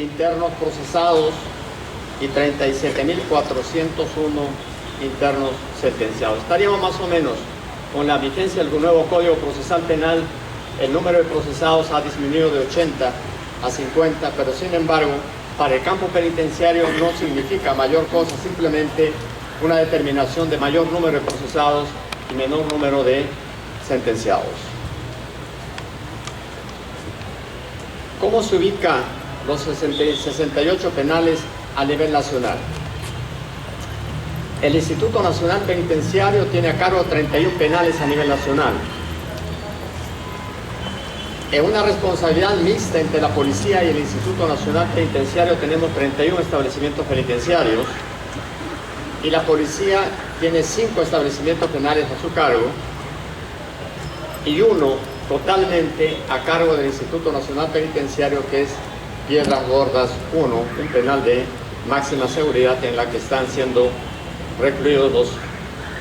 internos procesados y 37.401 internos sentenciados. Estaríamos más o menos con la vigencia del nuevo Código Procesal Penal. El número de procesados ha disminuido de 80 a 50, pero sin embargo, para el campo penitenciario no significa mayor cosa, simplemente una determinación de mayor número de procesados y menor número de sentenciados. ¿Cómo se ubican los 68 penales a nivel nacional? El Instituto Nacional Penitenciario tiene a cargo 31 penales a nivel nacional. En una responsabilidad mixta entre la Policía y el Instituto Nacional Penitenciario tenemos 31 establecimientos penitenciarios y la Policía tiene 5 establecimientos penales a su cargo y uno totalmente a cargo del Instituto Nacional Penitenciario, que es Piedras Gordas 1, un penal de máxima seguridad en la que están siendo recluidos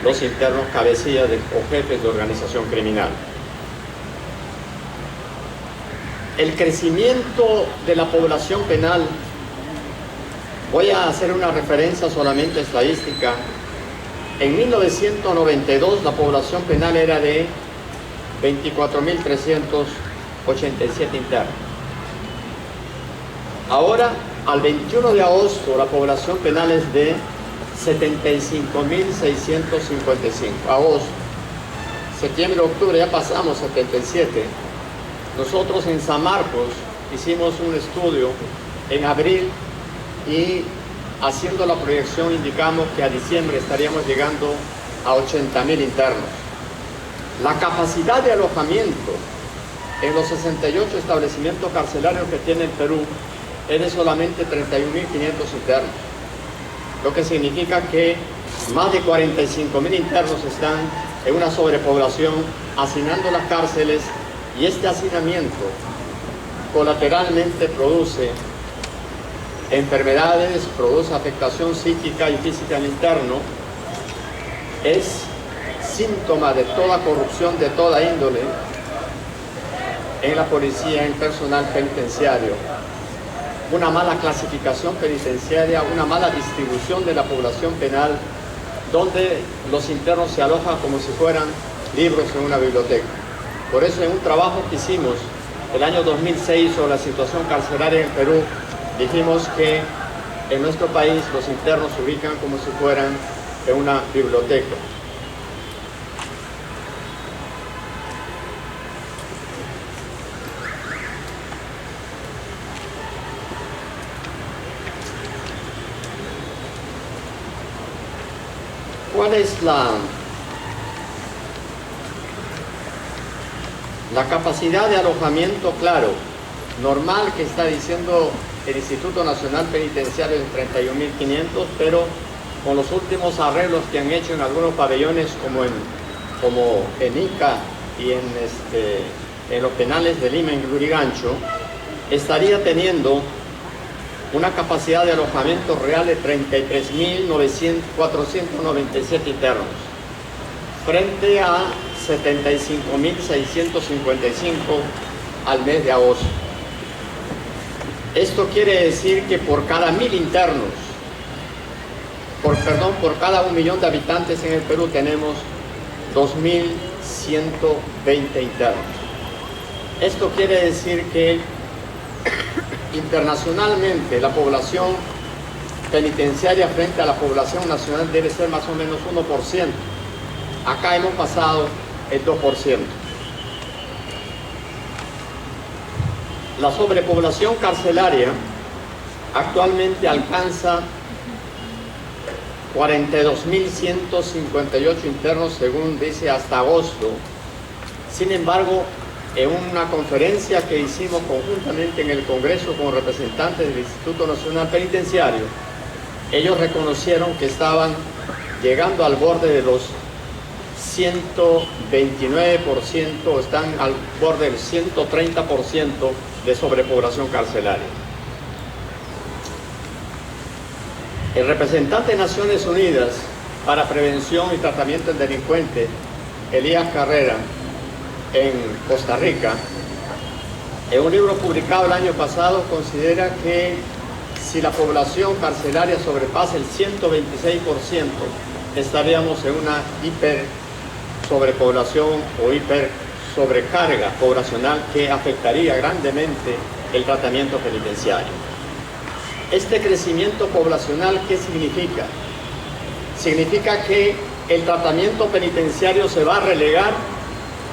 los internos cabecillas o jefes de organización criminal. El crecimiento de la población penal, voy a hacer una referencia solamente estadística. En 1992 la población penal era de 24.387 internos. Ahora, al 21 de agosto, la población penal es de 75.655. Agosto, septiembre, octubre, ya pasamos 77. Nosotros en San Marcos hicimos un estudio en abril y haciendo la proyección indicamos que a diciembre estaríamos llegando a 80.000 internos. La capacidad de alojamiento en los 68 establecimientos carcelarios que tiene el Perú es de solamente 31.500 internos, lo que significa que más de 45.000 internos están en una sobrepoblación hacinando las cárceles, y este hacinamiento colateralmente produce enfermedades, produce afectación psíquica y física al interno, es síntoma de toda corrupción de toda índole en la policía, en personal penitenciario, una mala clasificación penitenciaria, una mala distribución de la población penal, donde los internos se alojan como si fueran libros en una biblioteca. Por eso, en un trabajo que hicimos el año 2006 sobre la situación carcelaria en Perú, dijimos que en nuestro país los internos se ubican como si fueran en una biblioteca. ¿Cuál es la capacidad de alojamiento? Claro, normal, que está diciendo el Instituto Nacional Penitenciario en 31.500, pero con los últimos arreglos que han hecho en algunos pabellones como en Ica y en los penales de Lima, en Lurigancho, estaría teniendo una capacidad de alojamiento real de 33.497 internos, frente a 75.655 al mes de agosto. Esto quiere decir que por cada 1.000 internos, por cada 1 millón de habitantes en el Perú tenemos 2.120 internos. Esto quiere decir que internacionalmente la población penitenciaria frente a la población nacional debe ser más o menos 1%. Acá hemos pasado el 2%. La sobrepoblación carcelaria actualmente alcanza 42.158 internos, según dice, hasta agosto. Sin embargo, en una conferencia que hicimos conjuntamente en el Congreso con representantes del Instituto Nacional Penitenciario, ellos reconocieron que estaban llegando al borde de los 129%, están al borde del 130% de sobrepoblación carcelaria. El representante de Naciones Unidas para Prevención y Tratamiento del Delincuente, Elías Carrera, en Costa Rica, En un libro publicado el año pasado considera que si la población carcelaria sobrepasa el 126%, estaríamos en una hiper sobrepoblación o hiper sobrecarga poblacional que afectaría grandemente el tratamiento penitenciario. Este crecimiento poblacional, ¿qué significa? Significa que el tratamiento penitenciario se va a relegar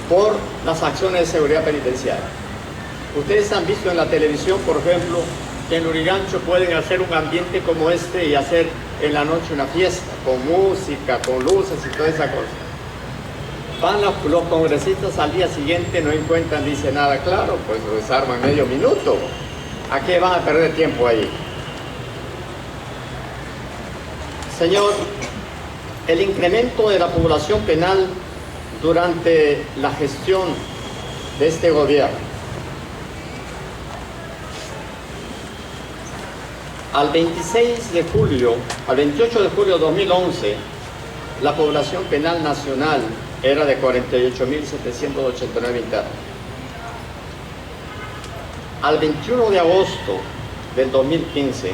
por las acciones de seguridad penitenciaria. Ustedes han visto en la televisión, por ejemplo, que en Lurigancho pueden hacer un ambiente como este y hacer en la noche una fiesta, con música, con luces y toda esa cosa. Van los congresistas al día siguiente, no encuentran, dice nada claro, pues lo desarman medio minuto. ¿A qué van a perder tiempo ahí? Señor, el incremento de la población penal durante la gestión de este gobierno. Al 28 de julio de 2011, la población penal nacional era de 48.789 internos. Al 21 de agosto del 2015,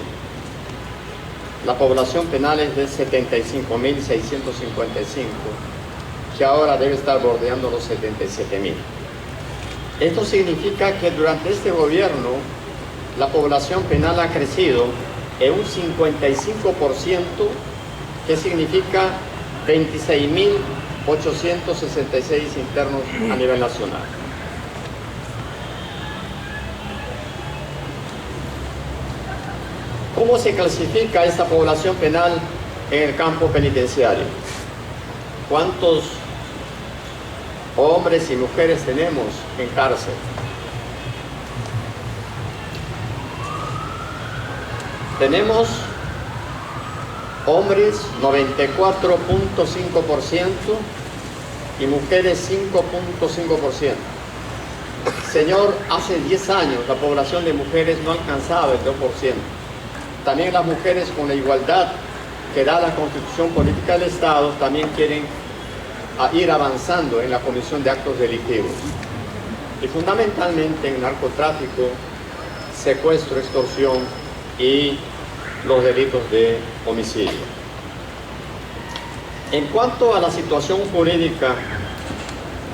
la población penal es de 75.655, que ahora debe estar bordeando los 77.000. Esto significa que durante este gobierno la población penal ha crecido en un 55%, que significa 26.866 internos a nivel nacional. ¿Cómo se clasifica esta población penal en el campo penitenciario? ¿Cuántos hombres y mujeres tenemos en cárcel? Tenemos hombres 94.5% y mujeres 5.5%. Señor, hace 10 años la población de mujeres no alcanzaba el 2%. También las mujeres, con la igualdad que da la Constitución Política del Estado, también quieren ir avanzando en la comisión de actos delictivos. Y fundamentalmente en narcotráfico, secuestro, extorsión y los delitos de homicidio. En cuanto a la situación jurídica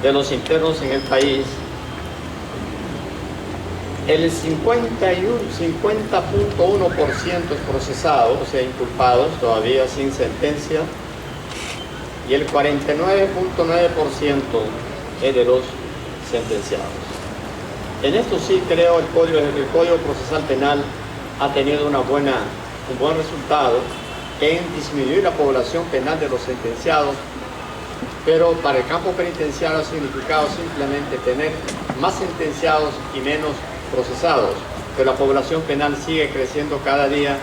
de los internos en el país, el 50.1% es procesado, o sea, inculpados todavía sin sentencia, y el 49.9% es de los sentenciados. En esto sí creo el Código Procesal Penal ha tenido un buen resultado en disminuir la población penal de los sentenciados, pero para el campo penitenciario ha significado simplemente tener más sentenciados y menos procesados, pero la población penal sigue creciendo cada día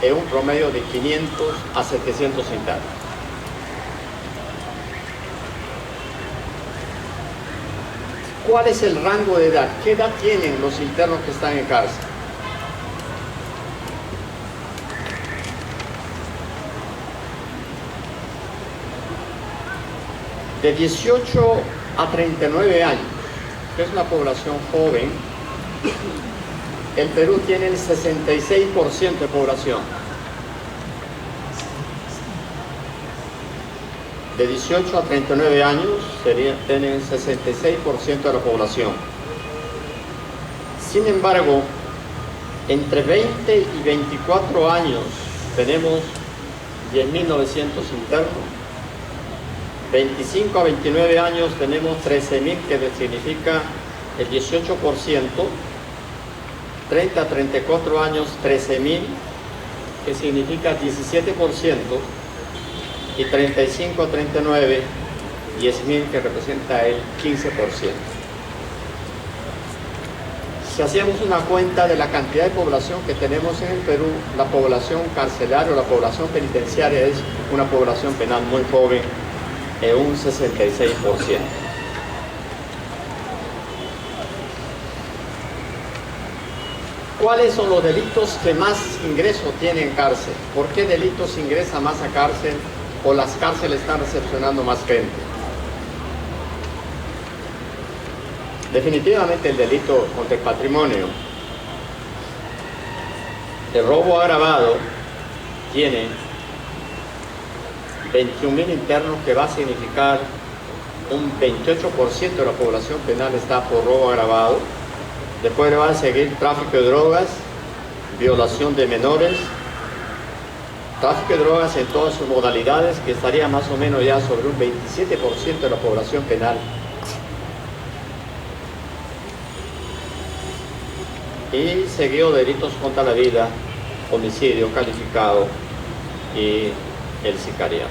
en un promedio de 500 a 700 internos. ¿Cuál es el rango de edad? ¿Qué edad tienen los internos que están en cárcel? De 18 a 39 años, que es una población joven. El Perú tiene el 66% de población. De 18 a 39 años tienen el 66% de la población. Sin embargo, entre 20 y 24 años tenemos 10.900 internos. 25 a 29 años tenemos 13.000, que significa el 18%. 30 a 34 años, 13.000, que significa 17%, y 35 a 39, 10.000, que representa el 15%. Si hacemos una cuenta de la cantidad de población que tenemos en el Perú, la población carcelaria o la población penitenciaria es una población penal muy joven, en un 66%. ¿Cuáles son los delitos que más ingreso tienen en cárcel? ¿Por qué delitos ingresa más a cárcel o las cárceles están recepcionando más gente? Definitivamente el delito contra el patrimonio, el robo agravado, tiene 21.000 internos, que va a significar un 28% de la población penal está por robo agravado. Después le va a seguir tráfico de drogas, violación de menores, tráfico de drogas en todas sus modalidades, que estaría más o menos ya sobre un 27% de la población penal. Y seguido delitos contra la vida, homicidio calificado y el sicariato.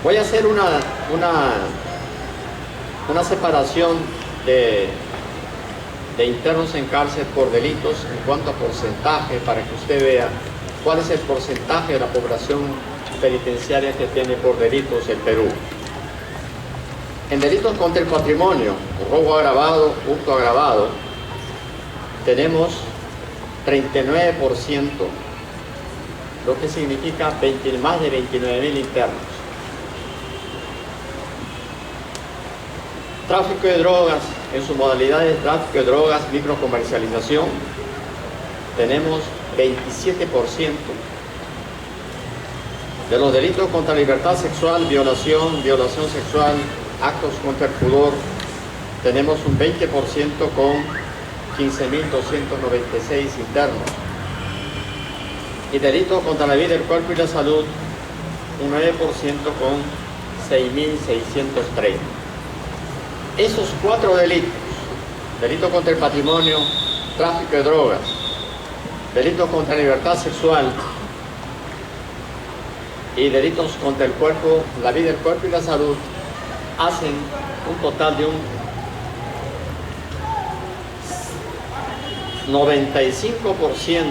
Voy a hacer una separación de internos en cárcel por delitos en cuanto a porcentaje, para que usted vea cuál es el porcentaje de la población penitenciaria que tiene por delitos el Perú. En delitos contra el patrimonio, robo agravado, hurto agravado, tenemos 39%, lo que significa más de 29.000 internos. Tráfico de drogas, en sus modalidades de tráfico de drogas, microcomercialización, tenemos 27%. De los delitos contra la libertad sexual, violación sexual, actos contra el pudor, tenemos un 20% con 15.296 internos. Y delitos contra la vida, el cuerpo y la salud, un 9% con 6.630. Esos 4 delitos, delito contra el patrimonio, tráfico de drogas, delito contra la libertad sexual y delitos contra el cuerpo, la vida, el cuerpo y la salud, hacen un total de un 95%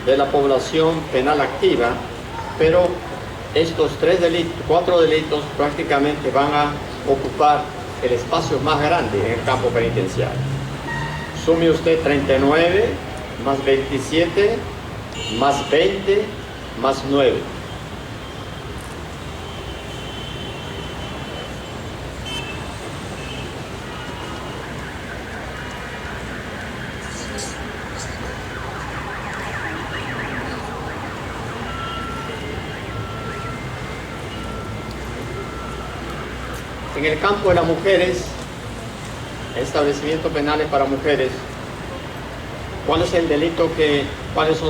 de la población penal activa, pero estos 4 delitos prácticamente van a ocupar el espacio más grande en el campo penitenciario. Sume usted 39 más 27 más 20 más 9. En el campo de las mujeres, establecimientos penales para mujeres, ¿cuáles son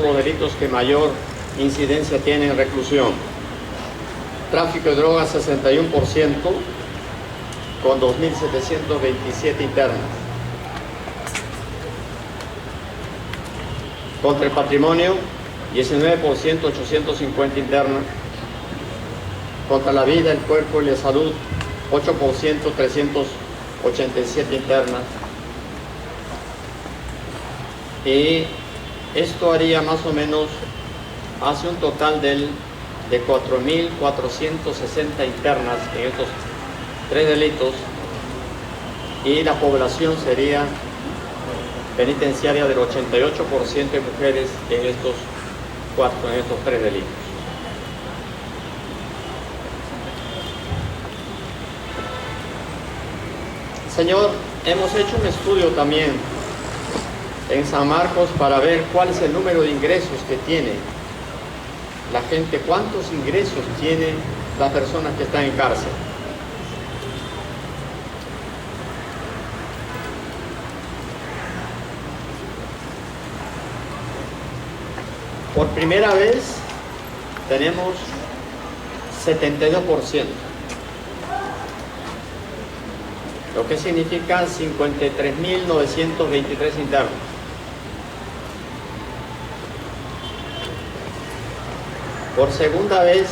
los delitos que mayor incidencia tienen en reclusión? Tráfico de drogas, 61%, con 2.727 internas. Contra el patrimonio, 19%, 850 internas. Contra la vida, el cuerpo y la salud, 8%, 387 internas. Y esto haría más o menos, hace un total de 4.460 internas en estos 3 delitos, y la población sería penitenciaria del 88% de mujeres en estos 3 delitos. Señor, hemos hecho un estudio también en San Marcos para ver cuál es el número de ingresos que tiene la gente, cuántos ingresos tiene las personas que están en cárcel. Por primera vez tenemos 72%. Lo que significa 53.923 internos. Por segunda vez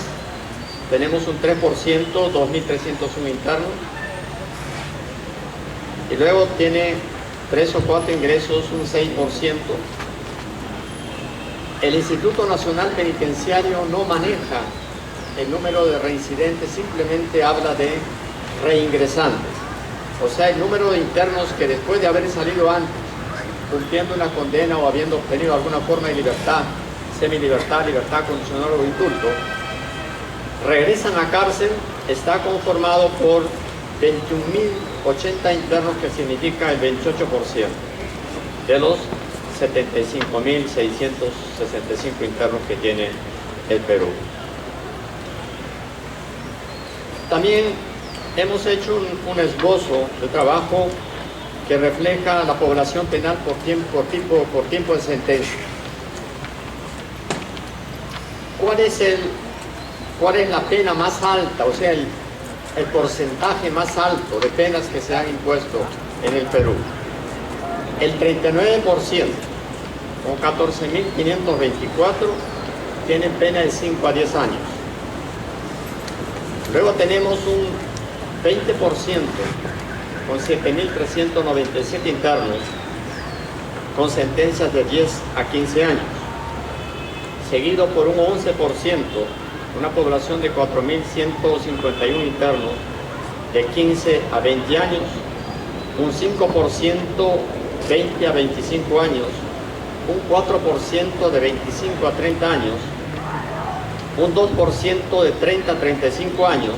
tenemos un 3%, 2.301 internos. Y luego tiene 3 o 4 ingresos, un 6%. El Instituto Nacional Penitenciario no maneja el número de reincidentes, simplemente habla de reingresantes. O sea, el número de internos que después de haber salido antes, cumpliendo una condena o habiendo obtenido alguna forma de libertad, semilibertad, libertad condicional o indulto, regresan a cárcel está conformado por 21.080 internos, que significa el 28% de los 75.665 internos que tiene el Perú. También hemos hecho un esbozo de trabajo que refleja la población penal por tiempo de sentencia. ¿Cuál es la pena más alta, o sea, el porcentaje más alto de penas que se han impuesto en el Perú? El 39%, con 14.524, tienen pena de 5 a 10 años. Luego tenemos un 20%, con 7.397 internos, con sentencias de 10 a 15 años, seguido por un 11%, una población de 4.151 internos de 15 a 20 años, un 5% 20 a 25 años, un 4% de 25 a 30 años, un 2% de 30 a 35 años,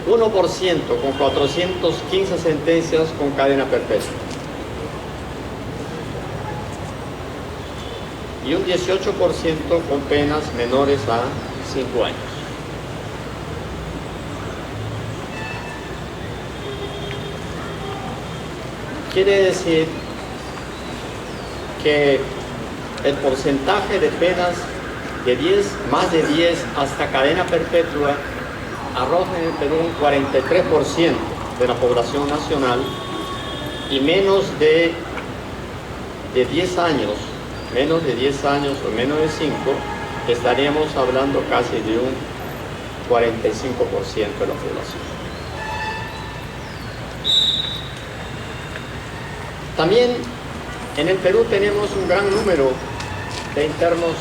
1% con 415 sentencias con cadena perpetua y un 18% con penas menores a 5 años. Quiere decir que el porcentaje de penas de más de 10 hasta cadena perpetua arroja en el Perú un 43% de la población nacional, y menos de 10 años o menos de 5, estaríamos hablando casi de un 45% de la población. También en el Perú tenemos un gran número de internos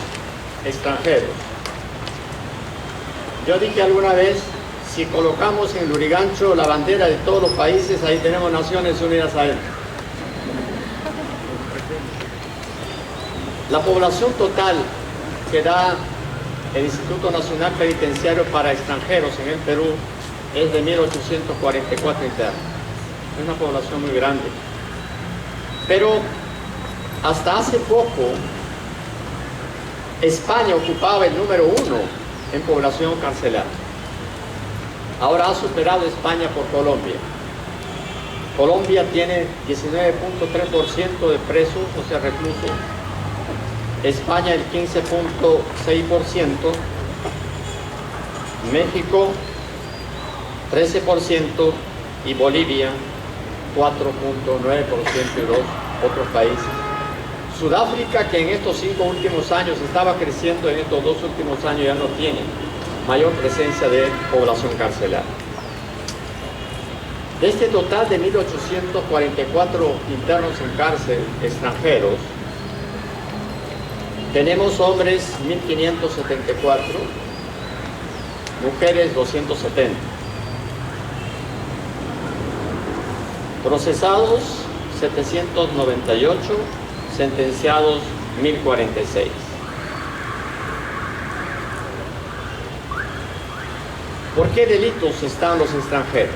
extranjeros. Yo dije alguna vez, si colocamos en Lurigancho la bandera de todos los países, ahí tenemos Naciones Unidas adentro. La población total que da el Instituto Nacional Penitenciario para extranjeros en el Perú es de 1.844 internos. Es una población muy grande. Pero hasta hace poco España ocupaba el número 1 en población carcelaria. Ahora ha superado España por Colombia. Colombia tiene 19.3% de presos, o sea, reclusos. España el 15.6%. México 13% y Bolivia 4.9% y los otros países. Sudáfrica, que en estos 5 últimos años estaba creciendo, en estos 2 últimos años ya no tiene mayor presencia de población carcelaria. De este total de 1.844 internos en cárcel extranjeros, tenemos hombres 1.574, mujeres 270. Procesados 798, sentenciados 1.046. ¿Por qué delitos están los extranjeros?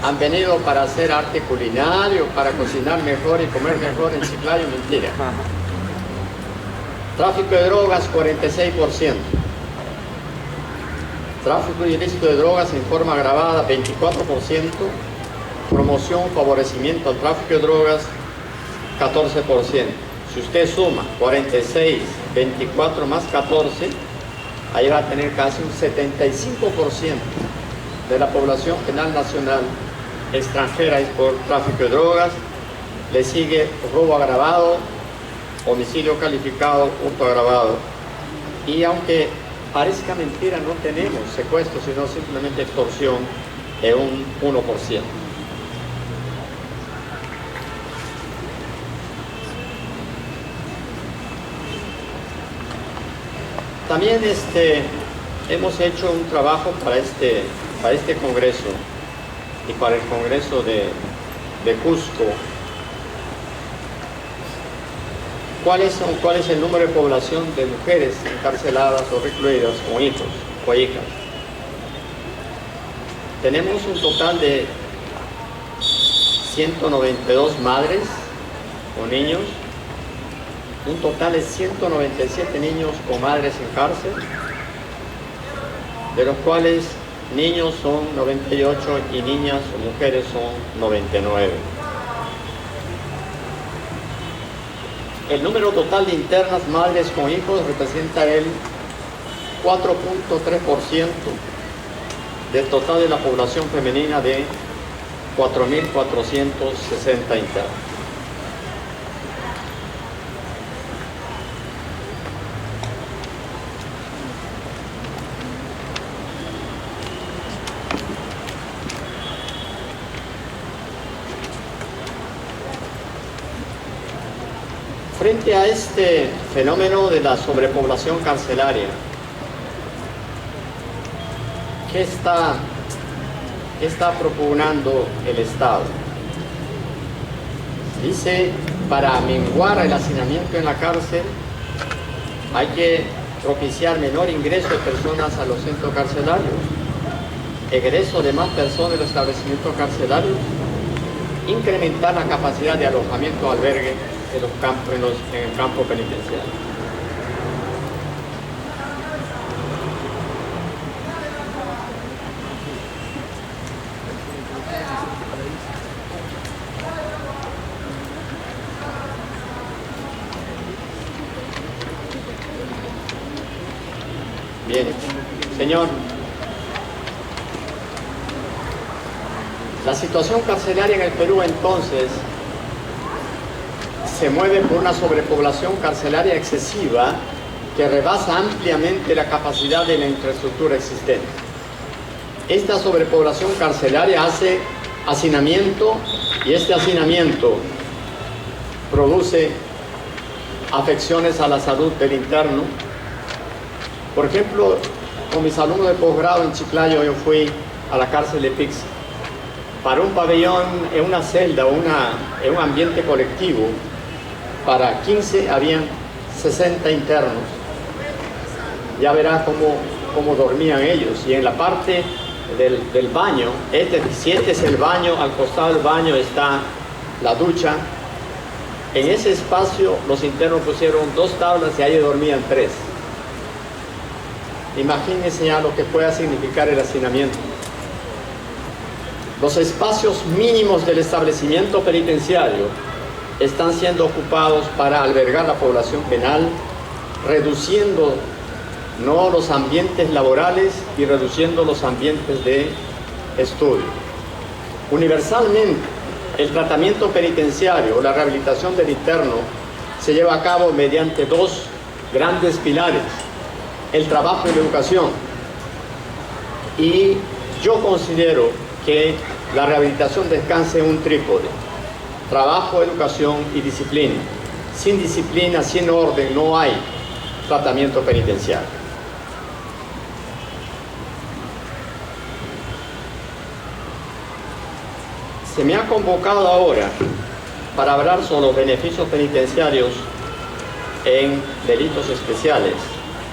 ¿Han venido para hacer arte culinario, para cocinar mejor y comer mejor en Chiclayo? Mentira. Tráfico de drogas, 46%. Tráfico ilícito de drogas en forma agravada, 24%. Promoción, favorecimiento al tráfico de drogas, 14%. Si usted suma 46, 24 más 14, ahí va a tener casi un 75% de la población penal nacional extranjera es por tráfico de drogas. Le sigue robo agravado, homicidio calificado, hurto agravado. Y aunque parezca mentira, no tenemos secuestro, sino simplemente extorsión en un 1%. También hemos hecho un trabajo para este Congreso y para el Congreso de Cusco. ¿Cuál es el número de población de mujeres encarceladas o recluidas con hijos o hijas? tenemos un total de 192 madres o niños, un total de 197 niños o madres en cárcel, de los cuales niños son 98 y niñas o mujeres son 99. El número total de internas madres con hijos representa el 4.3% del total de la población femenina de 4.460 internos. Frente a este fenómeno de la sobrepoblación carcelaria, ¿qué está propugnando el Estado? Dice, para menguar el hacinamiento en la cárcel, hay que propiciar menor ingreso de personas a los centros carcelarios, egreso de más personas de los establecimientos carcelarios, incrementar la capacidad de alojamiento albergue en el campo penitenciario. Bien, señor. La situación carcelaria en el Perú entonces se mueve por una sobrepoblación carcelaria excesiva que rebasa ampliamente la capacidad de la infraestructura existente. Esta sobrepoblación carcelaria hace hacinamiento y este hacinamiento produce afecciones a la salud del interno. Por ejemplo, con mis alumnos de posgrado en Chiclayo yo fui a la cárcel de Pix. Para un pabellón, en una celda, en un ambiente colectivo, para 15 habían 60 internos. Ya verá cómo dormían ellos. Y en la parte del baño, si este es el baño, al costado del baño está la ducha. En ese espacio los internos pusieron 2 tablas y ahí dormían 3. Imagínense ya lo que pueda significar el hacinamiento. Los espacios mínimos del establecimiento penitenciario están siendo ocupados para albergar la población penal, reduciendo los ambientes laborales y reduciendo los ambientes de estudio. Universalmente, el tratamiento penitenciario o la rehabilitación del interno se lleva a cabo mediante 2 grandes pilares: el trabajo y la educación. Y yo considero que la rehabilitación descansa en un trípode: trabajo, educación y disciplina. Sin disciplina, sin orden, no hay tratamiento penitenciario. Se me ha convocado ahora para hablar sobre los beneficios penitenciarios en delitos especiales,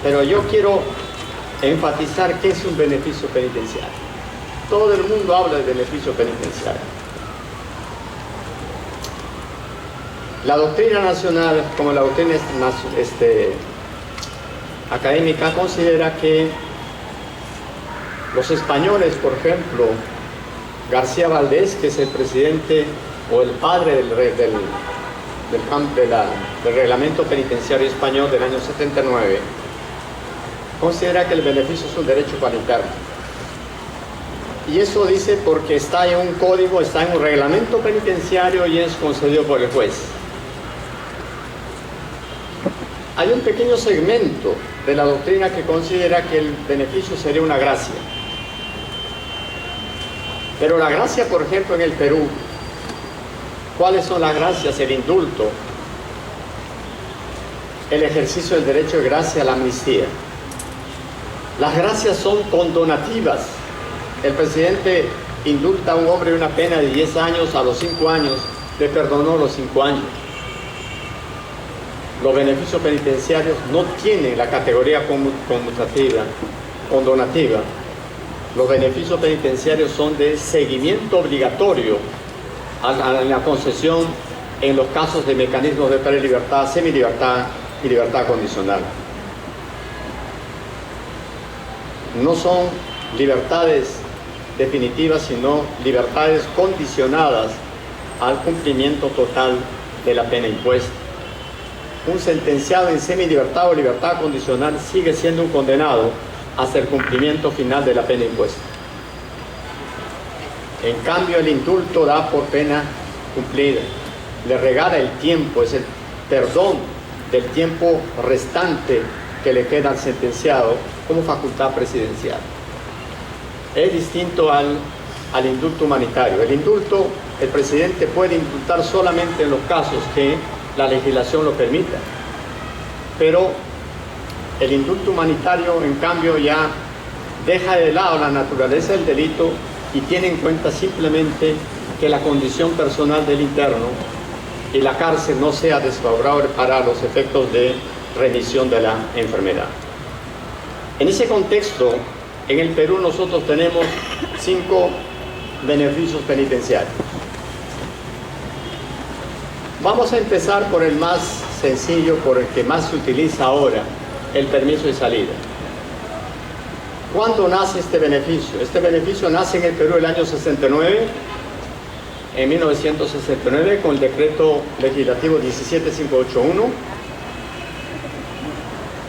pero yo quiero enfatizar qué es un beneficio penitenciario. Todo el mundo habla de beneficio penitenciario. La doctrina nacional, como la doctrina académica, considera que los españoles, por ejemplo, García Valdés, que es el presidente o el padre del reglamento penitenciario español del año 79, considera que el beneficio es un derecho para el interno. Y eso dice porque está en un código, está en un reglamento penitenciario y es concedido por el juez. Hay un pequeño segmento de la doctrina que considera que el beneficio sería una gracia. Pero la gracia, por ejemplo, en el Perú, ¿cuáles son las gracias? El indulto, el ejercicio del derecho de gracia, la amnistía. Las gracias son condonativas. El presidente indulta a un hombre de una pena de 10 años, a los 5 años le perdonó los 5 años. Los beneficios penitenciarios no tienen la categoría conmutativa, condonativa, los beneficios penitenciarios son de seguimiento obligatorio a la concesión en los casos de mecanismos de prelibertad, semilibertad y libertad condicional. No son libertades definitivas, sino libertades condicionadas al cumplimiento total de la pena impuesta. Un sentenciado en semilibertad o libertad condicional sigue siendo un condenado hasta el cumplimiento final de la pena impuesta. En cambio, el indulto da por pena cumplida, le regala el tiempo, es el perdón del tiempo restante que le queda al sentenciado como facultad presidencial. Es distinto al indulto humanitario. El indulto, el presidente puede indultar solamente en los casos que la legislación lo permita, pero el indulto humanitario, en cambio, ya deja de lado la naturaleza del delito y tiene en cuenta simplemente que la condición personal del interno y la cárcel no sea desfavorable para los efectos de remisión de la enfermedad. En ese contexto, en el Perú nosotros tenemos 5 beneficios penitenciarios. Vamos a empezar por el más sencillo, por el que más se utiliza ahora, el permiso de salida. ¿Cuándo nace este beneficio? Este beneficio nace en el Perú el año 69, en 1969, con el decreto legislativo 17581.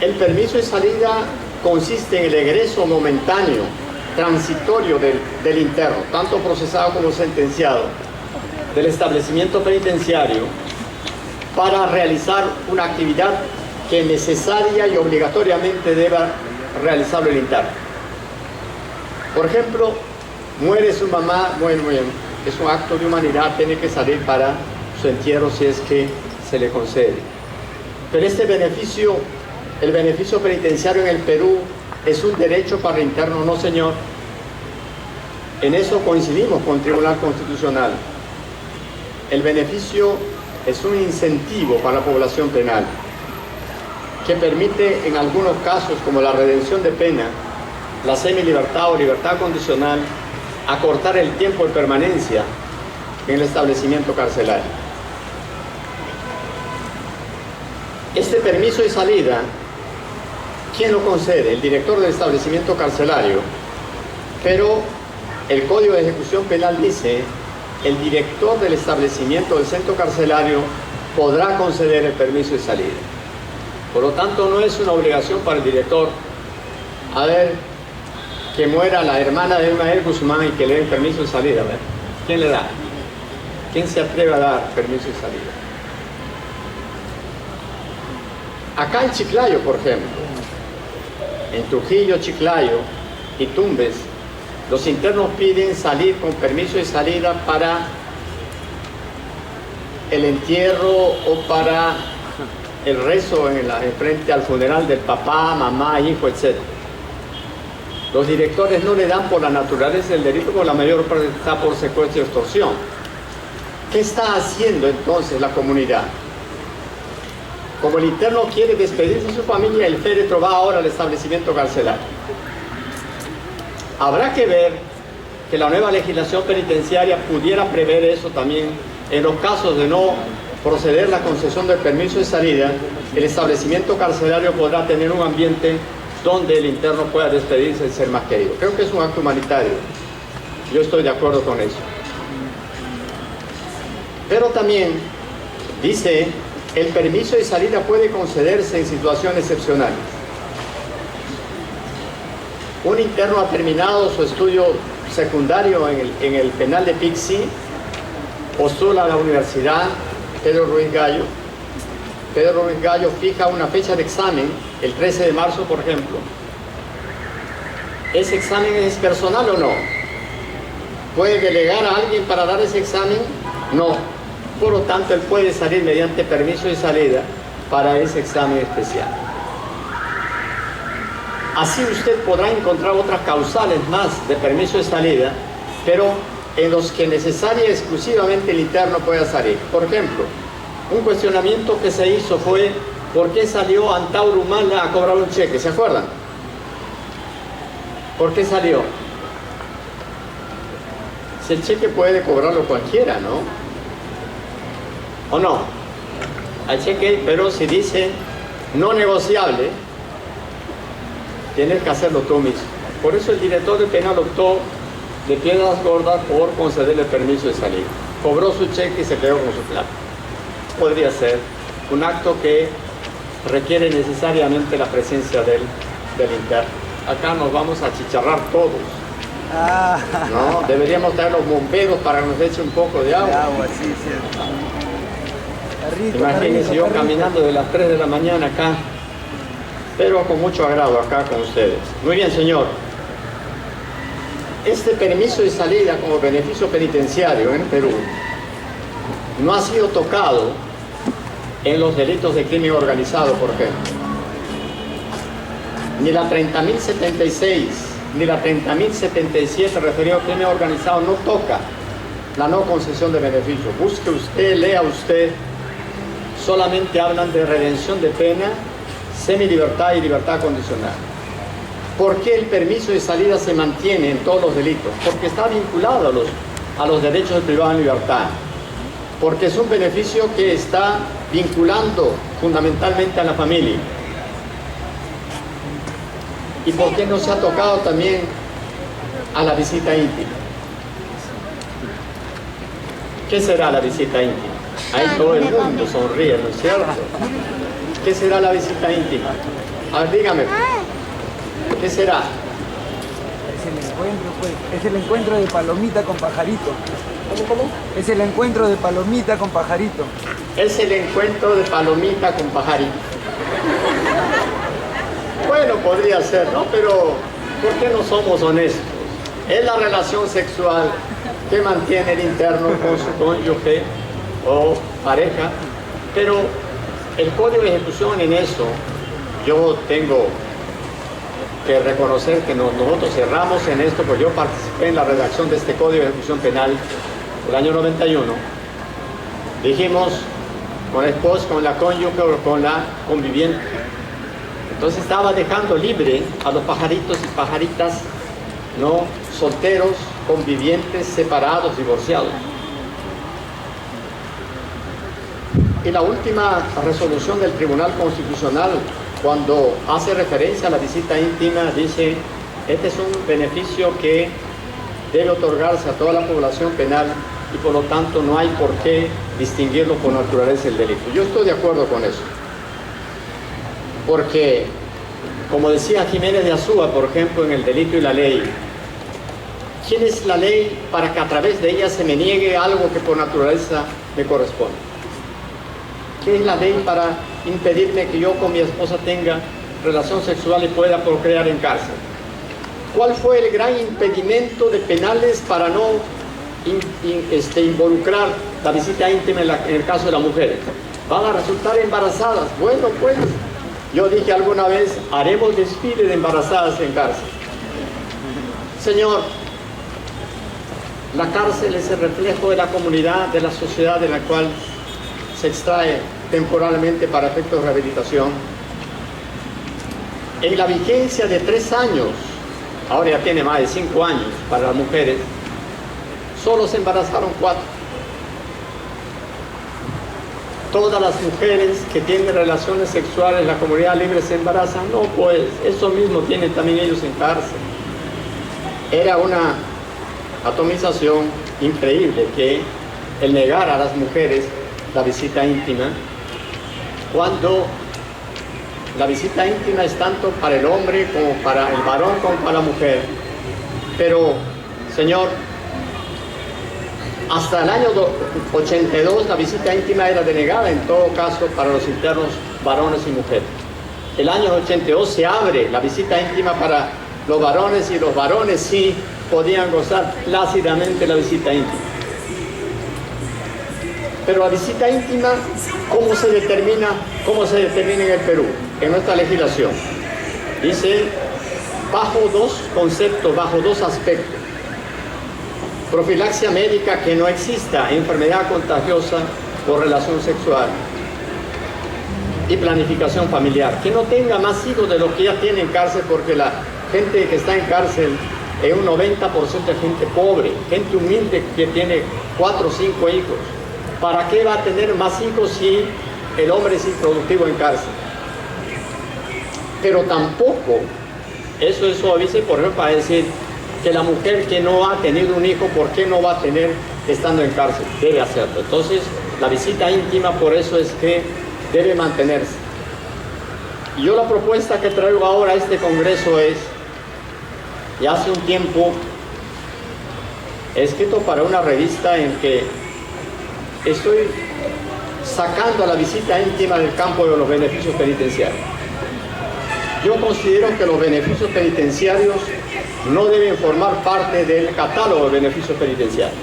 El permiso de salida consiste en el egreso momentáneo, transitorio del interno, tanto procesado como sentenciado, del establecimiento penitenciario, para realizar una actividad que necesaria y obligatoriamente deba realizarlo el interno. Por ejemplo, muere su mamá, bueno, es un acto de humanidad, tiene que salir para su entierro si es que se le concede. Pero este beneficio, el beneficio penitenciario en el Perú, es un derecho para el interno, no señor. En eso coincidimos con el Tribunal Constitucional. El beneficio es un incentivo para la población penal que permite en algunos casos, como la redención de pena, la semilibertad o libertad condicional, acortar el tiempo de permanencia en el establecimiento carcelario. Este permiso de salida, ¿quién lo concede? El director del establecimiento carcelario, pero el Código de Ejecución Penal dice: el director del establecimiento del centro carcelario podrá conceder el permiso de salida. Por lo tanto, no es una obligación para el director, a ver, que muera la hermana de Ismael Guzmán y que le den permiso de salida. A ver, ¿quién le da? ¿Quién se atreve a dar permiso de salida? Acá en Chiclayo, por ejemplo, en Trujillo, Chiclayo y Tumbes, los internos piden salir con permiso de salida para el entierro o para el rezo en frente al funeral del papá, mamá, hijo, etc. Los directores no le dan por la naturaleza del delito, porque la mayor parte está por secuestro y extorsión. ¿Qué está haciendo entonces la comunidad? Como el interno quiere despedirse de su familia, el féretro va ahora al establecimiento carcelario. Habrá que ver que la nueva legislación penitenciaria pudiera prever eso también. En los casos de no proceder la concesión del permiso de salida, el establecimiento carcelario podrá tener un ambiente donde el interno pueda despedirse del ser más querido. Creo que es un acto humanitario. Yo estoy de acuerdo con eso. Pero también dice: el permiso de salida puede concederse en situaciones excepcionales. Un interno ha terminado su estudio secundario en el penal de Pixi, postula a la Universidad Pedro Ruiz Gallo. Pedro Ruiz Gallo fija una fecha de examen, el 13 de marzo, por ejemplo. ¿Ese examen es personal o no? ¿Puede delegar a alguien para dar ese examen? No. Por lo tanto, él puede salir mediante permiso de salida para ese examen especial. Así usted podrá encontrar otras causales más de permiso de salida, pero en los que necesaria exclusivamente el interno pueda salir. Por ejemplo, un cuestionamiento que se hizo fue: ¿por qué salió Antauro Humala a cobrar un cheque? ¿Se acuerdan? ¿Por qué salió? Si el cheque puede cobrarlo cualquiera, ¿no? ¿O no? Hay cheque, pero si dice no negociable, tienes que hacerlo tú mismo. Por eso el director penal optó de Piedras Gordas por concederle permiso de salir. Cobró su cheque y se quedó con su plata. Podría ser un acto que requiere necesariamente la presencia del interno. Acá nos vamos a chicharrar todos. ¿No? Deberíamos traer los bomberos para que nos eche un poco de agua. Sí, cierto. Imagínense yo caminando de las 3 de la mañana acá, pero con mucho agrado acá con ustedes. Muy bien, señor. Este permiso de salida como beneficio penitenciario en Perú no ha sido tocado en los delitos de crimen organizado, por ejemplo. Ni la 30.076 ni la 30.077 referido a crimen organizado no toca la no concesión de beneficio. Busque usted, lea usted, solamente hablan de redención de pena, semilibertad y libertad condicional. ¿Por qué el permiso de salida se mantiene en todos los delitos? Porque está vinculado a los derechos del privado en libertad. Porque es un beneficio que está vinculando fundamentalmente a la familia. ¿Y por qué no se ha tocado también a la visita íntima? ¿Qué será la visita íntima? Ahí todo el mundo sonríe, ¿no es cierto? ¿Qué será la visita íntima? A ver, dígame. ¿Qué será? Es el encuentro, pues. Es el encuentro de palomita con pajarito. ¿Cómo? Es el encuentro de palomita con pajarito. Es el encuentro de palomita con pajarito. Bueno, podría ser, ¿no? Pero ¿por qué no somos honestos? Es la relación sexual que mantiene el interno con su cónyuge o pareja, pero el Código de Ejecución en eso, yo tengo que reconocer que nosotros cerramos en esto, porque yo participé en la redacción de este Código de Ejecución Penal el año 91. Dijimos con la esposa, con la cónyuge o con la conviviente. Entonces estaba dejando libre a los pajaritos y pajaritas, ¿no? Solteros, convivientes, separados, divorciados. Y la última resolución del Tribunal Constitucional, cuando hace referencia a la visita íntima, dice: este es un beneficio que debe otorgarse a toda la población penal y por lo tanto no hay por qué distinguirlo por naturaleza del delito. Yo estoy de acuerdo con eso. Porque, como decía Jiménez de Azúa, por ejemplo, en El delito y la ley, ¿quién es la ley para que a través de ella se me niegue algo que por naturaleza me corresponde? ¿Qué es la ley para impedirme que yo con mi esposa tenga relación sexual y pueda procrear en cárcel? ¿Cuál fue el gran impedimento de penales para no involucrar la visita íntima en el caso de las mujeres? Van a resultar embarazadas. Bueno, pues yo dije alguna vez: haremos desfile de embarazadas en cárcel. Señor, la cárcel es el reflejo de la comunidad, de la sociedad de la cual se extrae temporalmente para efectos de rehabilitación. En la vigencia de 3 años, ahora ya tiene más de 5 años para las mujeres, solo se embarazaron 4. Todas las mujeres que tienen relaciones sexuales en la comunidad libre se embarazan. No, pues eso mismo tienen también ellos en cárcel. Era una atomización increíble que el negar a las mujeres la visita íntima, cuando la visita íntima es tanto para el hombre como para el varón como para la mujer. Pero, señor, hasta el año 82 la visita íntima era denegada en todo caso para los internos varones y mujeres. El año 82 se abre la visita íntima para los varones y los varones sí podían gozar plácidamente la visita íntima. Pero la visita íntima, ¿cómo se determina en el Perú, en nuestra legislación? Dice, bajo 2 conceptos, bajo 2 aspectos. Profilaxia médica, que no exista enfermedad contagiosa por relación sexual. Y planificación familiar, que no tenga más hijos de los que ya tiene en cárcel, porque la gente que está en cárcel es un 90% de gente pobre, gente humilde que tiene 4 o 5 hijos. ¿Para qué va a tener más hijos si el hombre es improductivo en cárcel? Pero tampoco eso es suavice, por ejemplo, para decir que la mujer que no ha tenido un hijo, ¿por qué no va a tener estando en cárcel? Debe hacerlo. Entonces, la visita íntima por eso es que debe mantenerse. Y yo la propuesta que traigo ahora a este congreso es, ya hace un tiempo he escrito para una revista en que estoy sacando la visita íntima del campo de los beneficios penitenciarios. Yo considero que los beneficios penitenciarios no deben formar parte del catálogo de beneficios penitenciarios.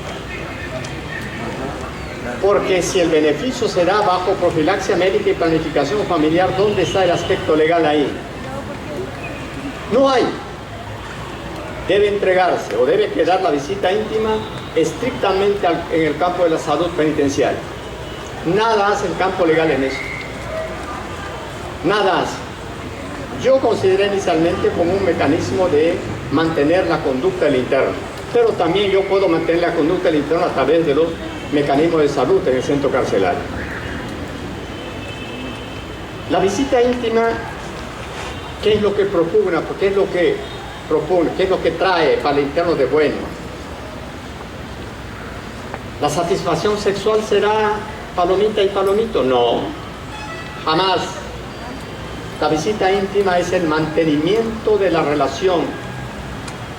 Porque si el beneficio se da bajo profilaxia médica y planificación familiar, ¿dónde está el aspecto legal ahí? No hay. Debe entregarse o debe quedar la visita íntima estrictamente en el campo de la salud penitenciaria. Nada hace el campo legal en eso. Nada hace. Yo consideré inicialmente como un mecanismo de mantener la conducta del interno, pero también yo puedo mantener la conducta del interno a través de los mecanismos de salud en el centro carcelario. La visita íntima, ¿qué es lo que propugna? ¿Qué es lo que propone? ¿Qué es lo que trae para el interno de bueno? ¿La satisfacción sexual será palomita y palomito? No, jamás. La visita íntima es el mantenimiento de la relación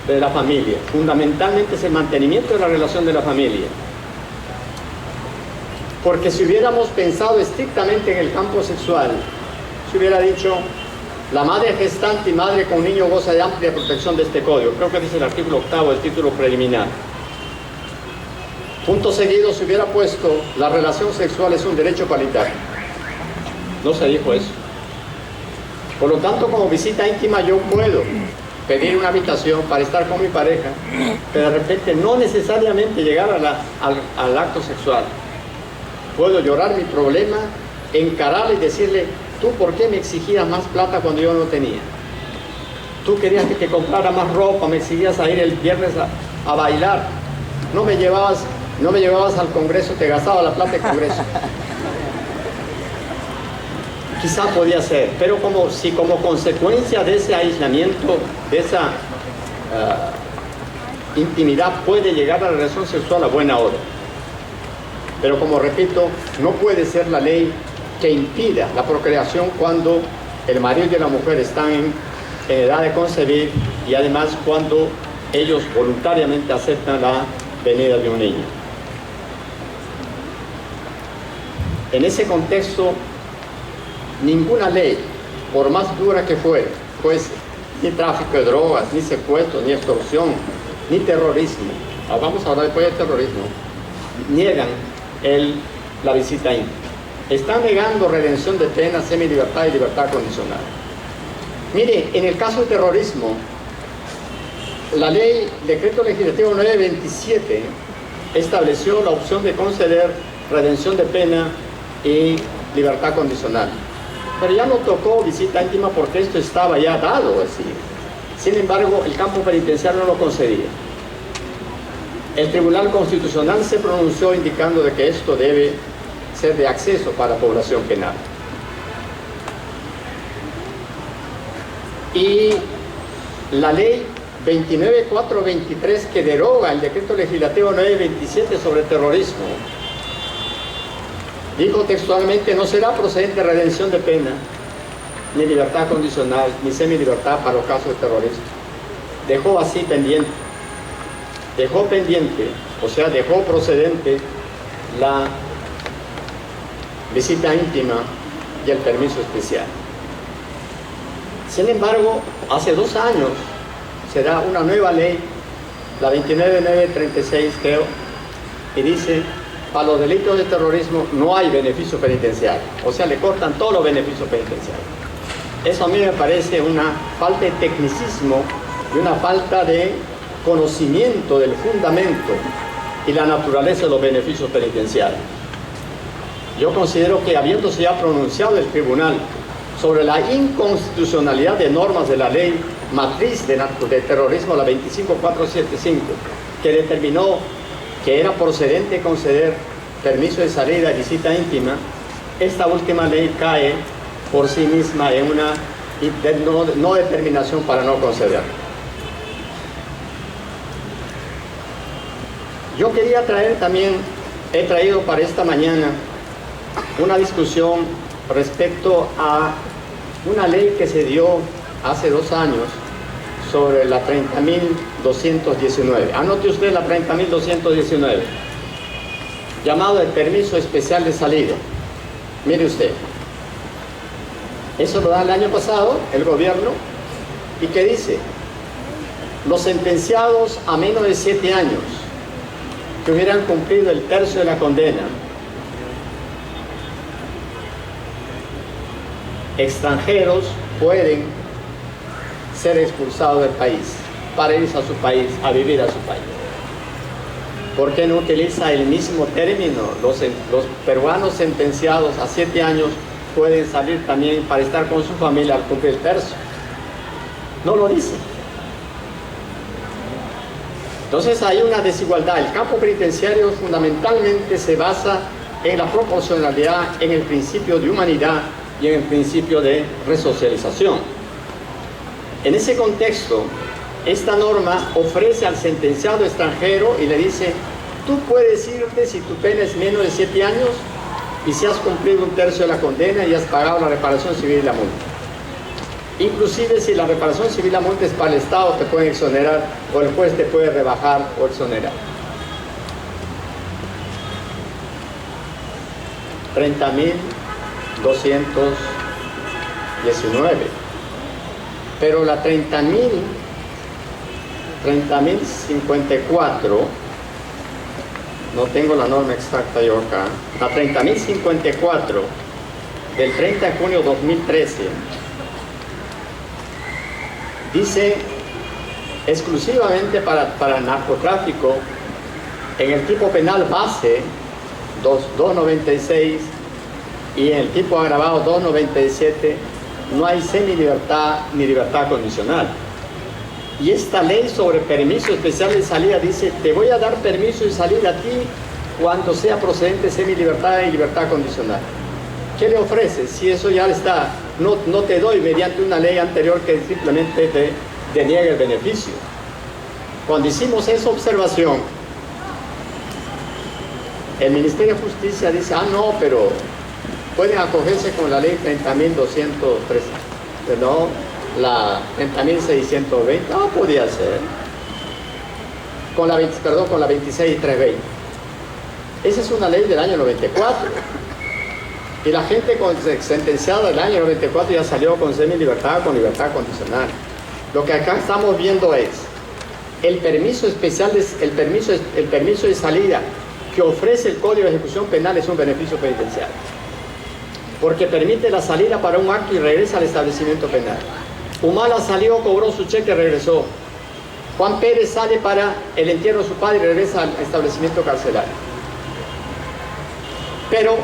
de la familia. Fundamentalmente es el mantenimiento de la relación de la familia. Porque si hubiéramos pensado estrictamente en el campo sexual, se hubiera dicho, la madre gestante y madre con niño goza de amplia protección de este código. Creo que dice el artículo 8 del título preliminar. Punto seguido se hubiera puesto, la relación sexual es un derecho paritario. No se dijo eso. Por lo tanto, como visita íntima yo puedo pedir una habitación para estar con mi pareja, pero de repente no necesariamente llegar al acto sexual. Puedo llorar mi problema, encararle y decirle, ¿tú por qué me exigías más plata cuando yo no tenía? Tú querías que te comprara más ropa, me exigías a ir el viernes a bailar. No me llevabas al congreso, te gastaba la plata del congreso. Quizá podía ser, pero como consecuencia de ese aislamiento, de esa intimidad, puede llegar a la relación sexual a buena hora. Pero como repito, no puede ser la ley que impida la procreación cuando el marido y la mujer están en edad de concebir y además cuando ellos voluntariamente aceptan la venida de un niño. En ese contexto, ninguna ley, por más dura que fuese, ni tráfico de drogas, ni secuestro, ni extorsión, ni terrorismo, vamos a hablar después del terrorismo, niegan la visita íntima. Están negando redención de pena, semilibertad y libertad condicional. Mire, en el caso del terrorismo, la ley, decreto legislativo 927, estableció la opción de conceder redención de pena y libertad condicional. Pero ya no tocó visita íntima porque esto estaba ya dado así. Sin embargo, el campo penitenciario no lo concedía. El Tribunal Constitucional se pronunció indicando de que esto debe ser de acceso para población penal. Y la ley 29423 que deroga el decreto legislativo 927 sobre terrorismo, dijo textualmente, no será procedente redención de pena, ni libertad condicional, ni semilibertad para los casos de terrorismo. Dejó así pendiente, o sea, dejó procedente la visita íntima y el permiso especial. Sin embargo, hace 2 años se da una nueva ley, la 29936 creo, y dice, para los delitos de terrorismo no hay beneficio penitenciario, o sea, le cortan todos los beneficios penitenciarios. Eso a mí me parece una falta de tecnicismo y una falta de conocimiento del fundamento y la naturaleza de los beneficios penitenciarios. Yo considero que habiéndose ya pronunciado el tribunal sobre la inconstitucionalidad de normas de la ley matriz de terrorismo, la 25475, que determinó que era procedente conceder permiso de salida y visita íntima. Esta última ley cae por sí misma en una no determinación para no conceder. Yo quería traer también, he traído para esta mañana una discusión respecto a una ley que se dio hace 2 años sobre la 30.219. Anote usted la 30.219, llamado el permiso especial de salida. Mire usted, eso lo da el año pasado el gobierno, y que dice: los sentenciados a menos de 7 años que hubieran cumplido el tercio de la condena, extranjeros, pueden ser expulsados del país para irse a su país, a vivir a su país. ¿Por qué no utiliza el mismo término? Los peruanos sentenciados a 7 años pueden salir también para estar con su familia al cumplir el tercio. No lo dice. Entonces hay una desigualdad. El campo penitenciario fundamentalmente se basa en la proporcionalidad, en el principio de humanidad y en el principio de resocialización. En ese contexto, esta norma ofrece al sentenciado extranjero y le dice: tú puedes irte si tu pena es menos de 7 años y si has cumplido un tercio de la condena y has pagado la reparación civil y la multa. Inclusive si la reparación civil y la multa es para el Estado, te pueden exonerar, o el juez te puede rebajar o exonerar. 30.219. Pero la 30.054, no tengo la norma exacta yo acá, la 30.054 del 30 de junio de 2013 dice exclusivamente para narcotráfico, en el tipo penal base 296 y en el tipo agravado 297 no hay semilibertad ni libertad condicional. Y esta ley sobre permiso especial de salida dice: te voy a dar permiso de salida a ti cuando sea procedente semilibertad y libertad condicional. ¿Qué le ofreces? Si eso ya está, no te doy mediante una ley anterior que simplemente te deniega el beneficio. Cuando hicimos esa observación, el Ministerio de Justicia dice: ah, no, pero pueden acogerse con la ley 30.213, no, la 30.620, no podía ser, con la 26.320. Esa es una ley del año 94, y la gente sentenciada del año 94 ya salió con semilibertad, con libertad condicional. Lo que acá estamos viendo es el permiso especial, el permiso de salida que ofrece el Código de Ejecución Penal es un beneficio penitenciario, porque permite la salida para un acto y regresa al establecimiento penal. Humala salió, cobró su cheque, regresó. Juan Pérez sale para el entierro de su padre y regresa al establecimiento carcelario. Pero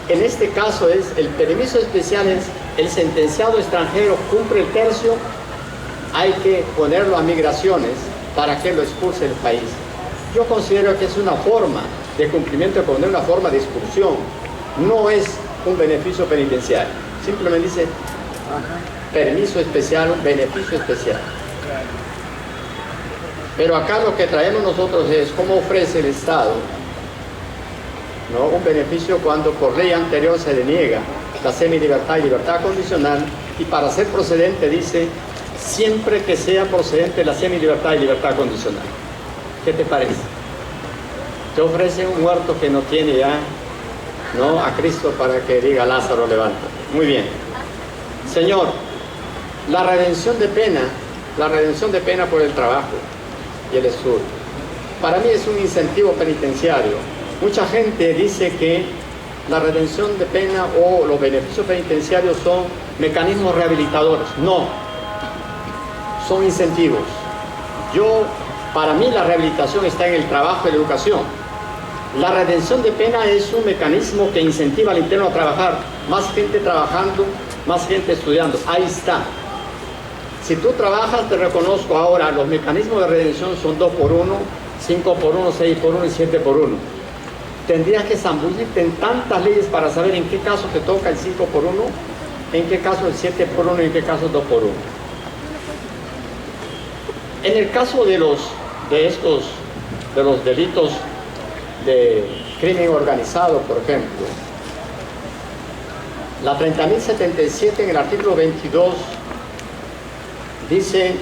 en este caso el permiso especial es: el sentenciado extranjero cumple el tercio, hay que ponerlo a migraciones para que lo expulse del país. Yo considero que es una forma de cumplimiento de condena, una forma de expulsión. No es un beneficio penitenciario. Simplemente dice permiso especial, un beneficio especial. Pero acá lo que traemos nosotros es cómo ofrece el Estado, ¿no?, un beneficio cuando por ley anterior se deniega la semilibertad y libertad condicional, y para ser procedente dice: siempre que sea procedente la semilibertad y libertad condicional. ¿Qué te parece? Te ofrece un muerto que no tiene ya, ¿no?, a Cristo para que diga: Lázaro, levántate. Muy bien. Señor, la redención de pena por el trabajo y el estudio, para mí es un incentivo penitenciario. Mucha gente dice que la redención de pena o los beneficios penitenciarios son mecanismos rehabilitadores. No, son incentivos. Para mí la rehabilitación está en el trabajo y la educación. La redención de pena es un mecanismo que incentiva al interno a trabajar. Más gente trabajando, más gente estudiando. Ahí está. Si tú trabajas, te reconozco ahora, los mecanismos de redención son 2 por 1, 5 por 1, 6 por 1 y 7 por 1. Tendrías que zambullirte en tantas leyes para saber en qué caso te toca el 5 por 1, en qué caso el 7 por 1 y en qué caso el 2 por 1. En el caso de los delitos de crimen organizado, por ejemplo, la 30.077 en el artículo 22 dice: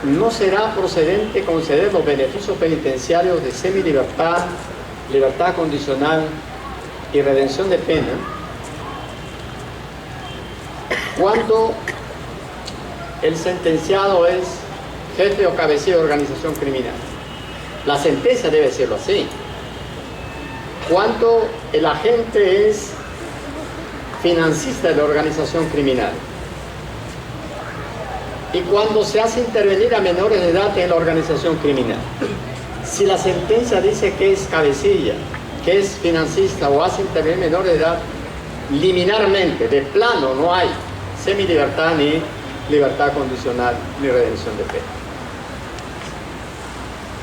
no será procedente conceder los beneficios penitenciarios de semilibertad, libertad condicional y redención de pena cuando el sentenciado es jefe o cabecilla de organización criminal. La sentencia debe serlo así. Cuando el agente es financista de la organización criminal. Y cuando se hace intervenir a menores de edad en la organización criminal. Si la sentencia dice que es cabecilla, que es financista o hace intervenir menores de edad, liminarmente, de plano, no hay semilibertad ni libertad condicional ni redención de pena.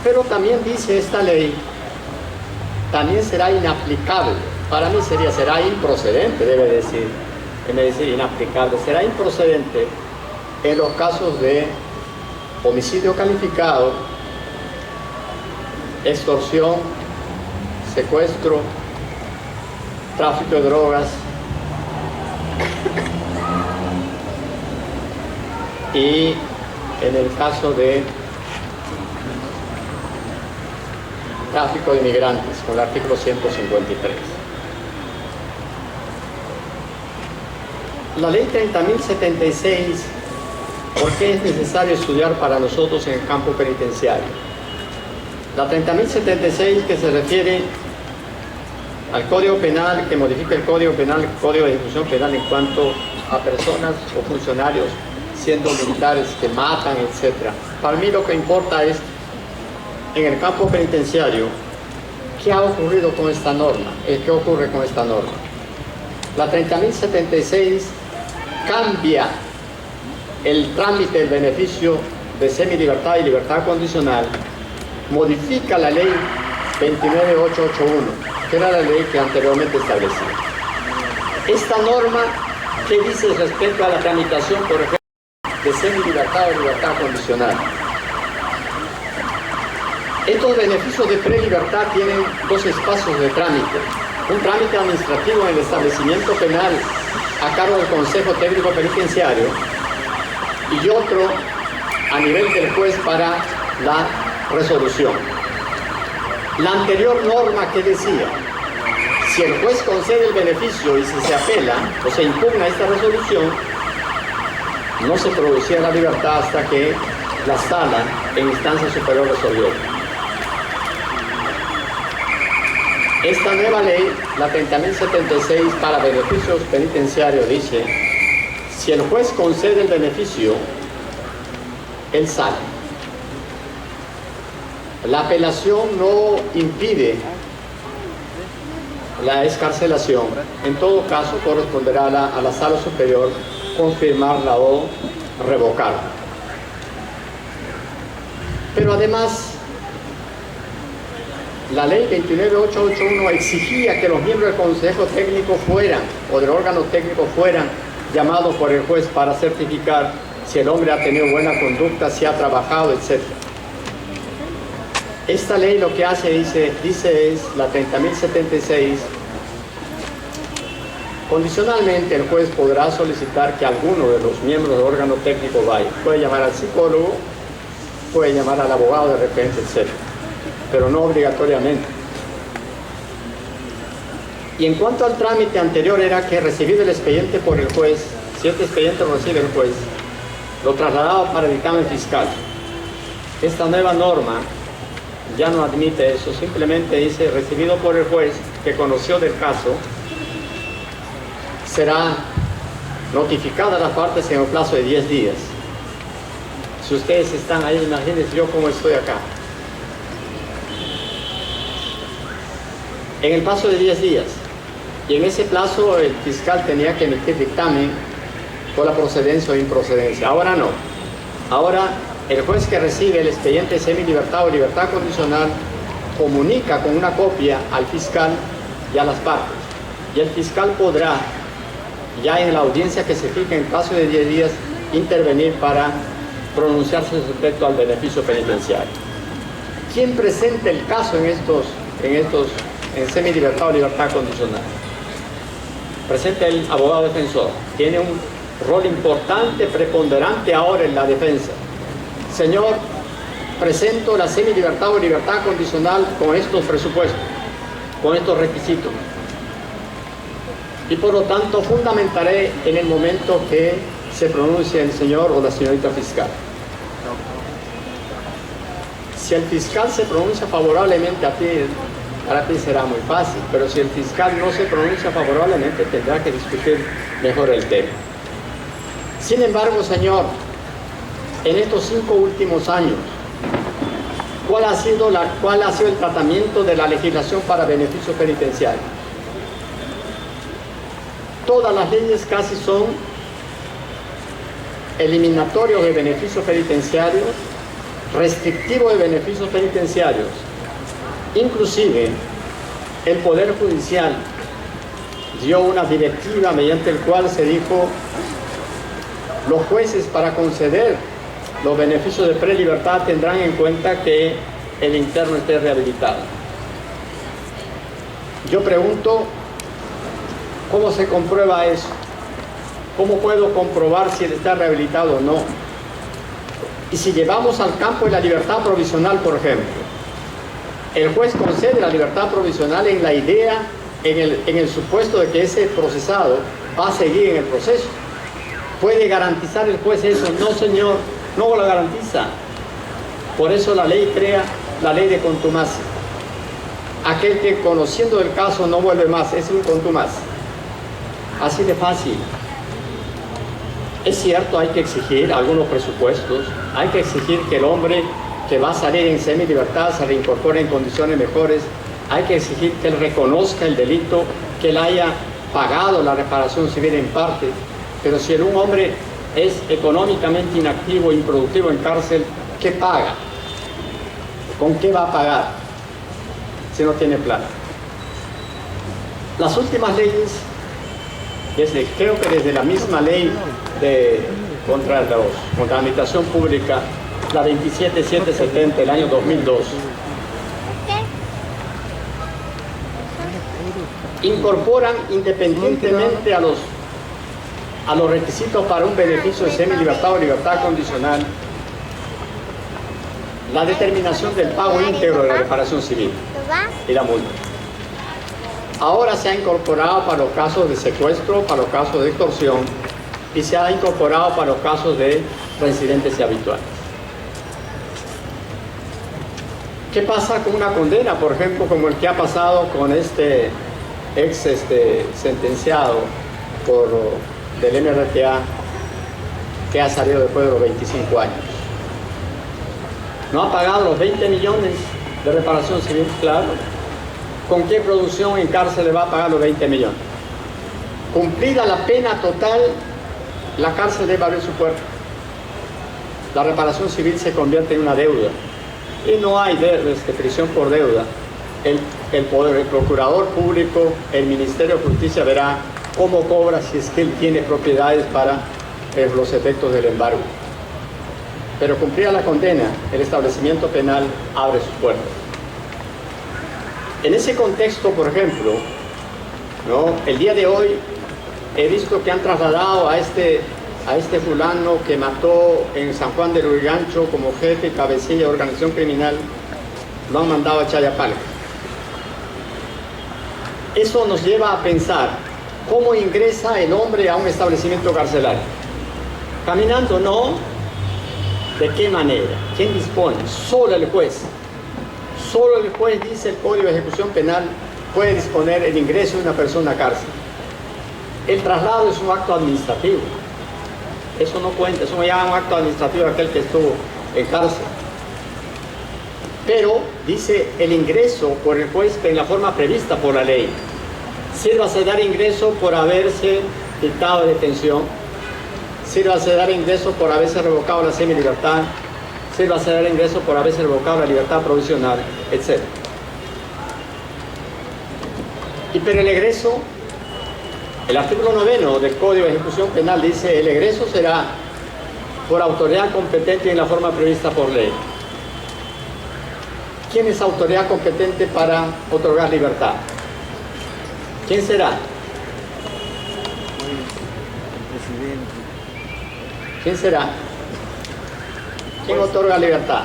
Pero también dice esta ley, también será inaplicable. Para mí será improcedente, debe decir, en vez de decir inaplicable, será improcedente en los casos de homicidio calificado, extorsión, secuestro, tráfico de drogas y en el caso de tráfico de inmigrantes, con el artículo 153. La ley 30.076, ¿por qué es necesario estudiar para nosotros en el campo penitenciario? La 30.076, que se refiere al Código Penal, que modifica el Código Penal, el Código de Ejecución Penal en cuanto a personas o funcionarios siendo militares que matan, etc. Para mí lo que importa es, en el campo penitenciario, ¿qué ha ocurrido con esta norma? ¿Qué ocurre con esta norma? La 30.076 cambia el trámite del beneficio de semilibertad y libertad condicional, modifica la ley 29881, que era la ley que anteriormente establecía. Esta norma, ¿qué dice respecto a la tramitación, por ejemplo, de semilibertad o libertad condicional? Estos beneficios de prelibertad tienen 2 espacios de trámite. Un trámite administrativo en el establecimiento penal a cargo del Consejo Técnico Penitenciario y otro a nivel del juez para la resolución. La anterior norma que decía, si el juez concede el beneficio y si se apela o se impugna esta resolución, no se producía la libertad hasta que la sala en instancia superior resolviera. Esta nueva ley, la 30.076 para beneficios penitenciarios, dice, si el juez concede el beneficio, él sale. La apelación no impide la excarcelación. En todo caso, corresponderá a la sala superior confirmarla o revocarla. Pero además, la ley 29881 exigía que los miembros del Consejo Técnico fueran, o del órgano técnico fueran, llamados por el juez para certificar si el hombre ha tenido buena conducta, si ha trabajado, etc. Esta ley lo que hace, dice es, la 30.076, condicionalmente el juez podrá solicitar que alguno de los miembros del órgano técnico vaya. Puede llamar al psicólogo, puede llamar al abogado de repente, etc. Pero no obligatoriamente. Y en cuanto al trámite anterior, era que recibido el expediente por el juez, si este expediente lo recibe el juez, lo trasladaba para el dictamen fiscal. Esta nueva norma ya no admite eso, simplemente dice, recibido por el juez que conoció del caso, será notificada a las partes en un plazo de 10 días. Si ustedes están ahí, imagínense yo cómo estoy acá. en el plazo de 10 días. Y en ese plazo el fiscal tenía que emitir dictamen por la procedencia o improcedencia. Ahora no. Ahora el juez que recibe el expediente de semilibertad o libertad condicional comunica con una copia al fiscal y a las partes. Y el fiscal podrá, ya en la audiencia que se fije en plazo de 10 días, intervenir para pronunciarse respecto al beneficio penitenciario. ¿Quién presenta el caso en semilibertad o libertad condicional? Presenta el abogado defensor. Tiene un rol importante, preponderante ahora en la defensa. Señor, presento la semilibertad o libertad condicional con estos presupuestos, con estos requisitos. Y por lo tanto fundamentaré en el momento que se pronuncie el señor o la señorita fiscal. Si el fiscal se pronuncia favorablemente a ti, para ti será muy fácil, pero si el fiscal no se pronuncia favorablemente, tendrá que discutir mejor el tema. Sin embargo, señor, en estos 5 últimos años, ¿cuál ha sido el tratamiento de la legislación para beneficios penitenciarios? Todas las leyes casi son eliminatorios de beneficios penitenciarios, restrictivos de beneficios penitenciarios. Inclusive, el Poder Judicial dio una directiva mediante el cual se dijo: los jueces, para conceder los beneficios de prelibertad, tendrán en cuenta que el interno esté rehabilitado. Yo pregunto, ¿cómo se comprueba eso? ¿Cómo puedo comprobar si él está rehabilitado o no? Y si llevamos al campo de la libertad provisional, por ejemplo, el juez concede la libertad provisional en la idea, en el supuesto de que ese procesado va a seguir en el proceso. ¿Puede garantizar el juez eso? No, señor, no lo garantiza. Por eso la ley crea la ley de contumacia. Aquel que, conociendo el caso, no vuelve más, es un contumaz. Así de fácil. Es cierto, hay que exigir algunos presupuestos, hay que exigir que el hombre que va a salir en semilibertad se reincorpore en condiciones mejores, hay que exigir que él reconozca el delito, que él haya pagado la reparación civil en parte. Pero si un hombre es económicamente inactivo, improductivo en cárcel, ¿qué paga? ¿Con qué va a pagar si no tiene plata? Las últimas leyes, creo que desde la misma ley contra la administración pública, la 27770 del año 2002, incorporan independientemente a los requisitos para un beneficio de semilibertad o libertad condicional la determinación del pago íntegro de la reparación civil y la multa. Ahora se ha incorporado para los casos de secuestro, para los casos de extorsión, y se ha incorporado para los casos de reincidentes y habituales. ¿Qué pasa con una condena, por ejemplo, como el que ha pasado con este ex sentenciado del MRTA, que ha salido después de los 25 años? ¿No ha pagado los 20 millones de reparación civil? Claro. ¿Con qué producción en cárcel le va a pagar los 20 millones? Cumplida la pena total, la cárcel debe abrir su puerta. La reparación civil se convierte en una deuda. Y no hay prisión por deuda. El procurador público, el Ministerio de Justicia verá cómo cobra si es que él tiene propiedades para los efectos del embargo. Pero cumplida la condena, el establecimiento penal abre sus puertas. En ese contexto, por ejemplo, el día de hoy he visto que han trasladado a este fulano que mató en San Juan del Urigancho como jefe y cabecilla de organización criminal, lo han mandado a Chayapalca. Eso nos lleva a pensar cómo ingresa el hombre a un establecimiento carcelario. ¿Caminando? No. ¿De qué manera? ¿Quién dispone? Solo el juez. Solo el juez, dice el Código de Ejecución Penal, puede disponer el ingreso de una persona a cárcel. El traslado es un acto administrativo. Eso no cuenta, eso me llama un acto administrativo aquel que estuvo en cárcel. Pero dice el ingreso por el juez en la forma prevista por la ley. Sírvase dar ingreso por haberse dictado de detención, sírvase dar ingreso por haberse revocado la semilibertad, sírvase dar ingreso por haberse revocado la libertad provisional, etc. Y pero el egreso, el artículo 9 del Código de Ejecución Penal dice: el egreso será por autoridad competente y en la forma prevista por ley. ¿Quién es autoridad competente para otorgar libertad? ¿Quién será? El presidente. ¿Quién será? ¿Quién otorga libertad?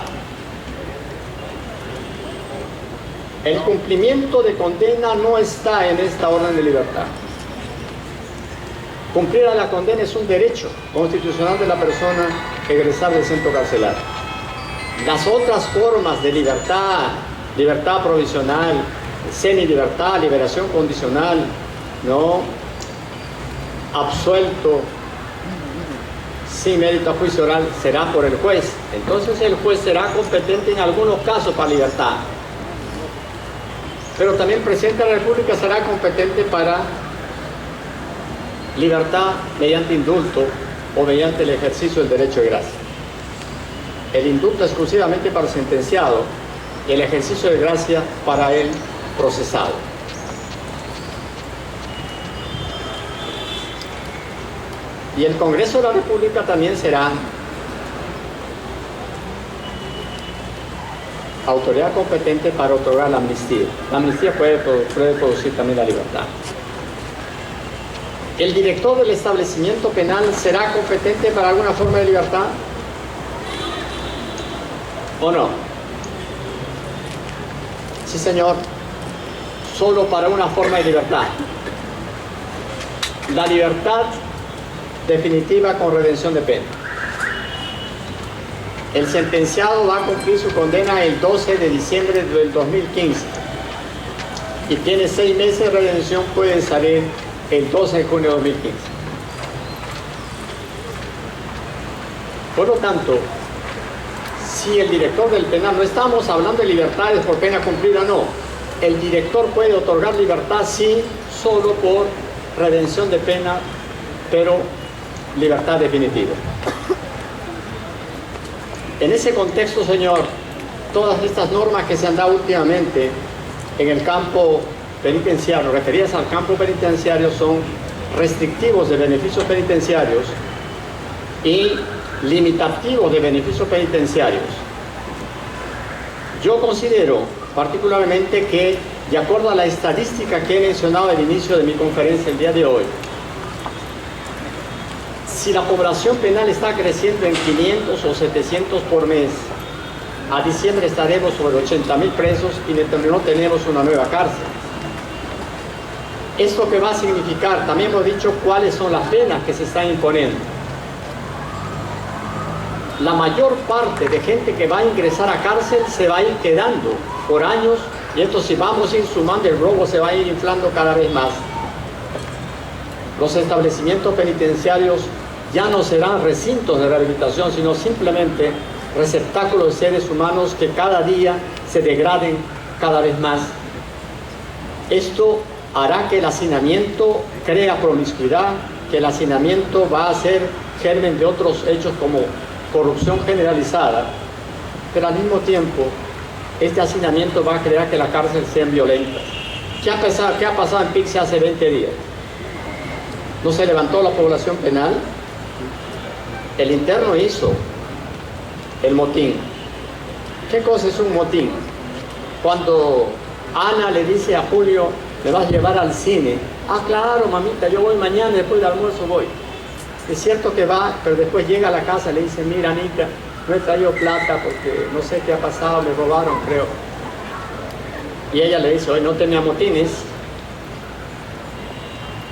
El cumplimiento de condena no está en esta orden de libertad. Cumplir a la condena es un derecho constitucional de la persona egresar del centro carcelario. Las otras formas de libertad, libertad provisional, semilibertad, liberación condicional, ¿no?, absuelto, sin mérito a juicio oral, será por el juez. Entonces el juez será competente en algunos casos para libertad. Pero también el presidente de la República será competente para libertad mediante indulto o mediante el ejercicio del derecho de gracia. El indulto exclusivamente para el sentenciado y el ejercicio de gracia para el procesado. Y el Congreso de la República también será autoridad competente para otorgar la amnistía. La amnistía puede producir también la libertad. ¿El director del establecimiento penal será competente para alguna forma de libertad? ¿O no? Sí, señor. Solo para una forma de libertad. La libertad definitiva con redención de pena. El sentenciado va a cumplir su condena el 12 de diciembre del 2015 y tiene 6 meses de redención, puede salir el 12 de junio de 2015. Por lo tanto, si el director del penal, no estamos hablando de libertades por pena cumplida, no. El director puede otorgar libertad, sí, solo por redención de pena, pero libertad definitiva. En ese contexto, señor, todas estas normas que se han dado últimamente en el campo penitenciario, referidas al campo penitenciario, son restrictivos de beneficios penitenciarios y limitativos de beneficios penitenciarios. Yo considero particularmente que, de acuerdo a la estadística que he mencionado al inicio de mi conferencia el día de hoy, si la población penal está creciendo en 500 o 700 por mes, a diciembre estaremos sobre 80.000 presos y no tenemos una nueva cárcel. ¿Esto qué va a significar? También hemos dicho cuáles son las penas que se están imponiendo. La mayor parte de gente que va a ingresar a cárcel se va a ir quedando por años, y esto, si vamos a ir sumando, el robo se va a ir inflando cada vez más. Los establecimientos penitenciarios ya no serán recintos de rehabilitación, sino simplemente receptáculos de seres humanos que cada día se degraden cada vez más. Esto hará que el hacinamiento crea promiscuidad, que el hacinamiento va a ser germen de otros hechos como corrupción generalizada, pero al mismo tiempo este hacinamiento va a crear que la cárcel sea violenta. ¿Qué ha pasado en Pixie hace 20 días? ¿No se levantó la población penal? El interno hizo el motín. ¿Qué cosa es un motín? Cuando Ana le dice a Julio: ¿me vas a llevar al cine? Ah, claro, mamita, yo voy mañana, después del almuerzo voy. Es cierto que va, pero después llega a la casa y le dice: mira, Anita, no he traído plata porque no sé qué ha pasado, me robaron, creo. Y ella le dice: oye, no te me amotines.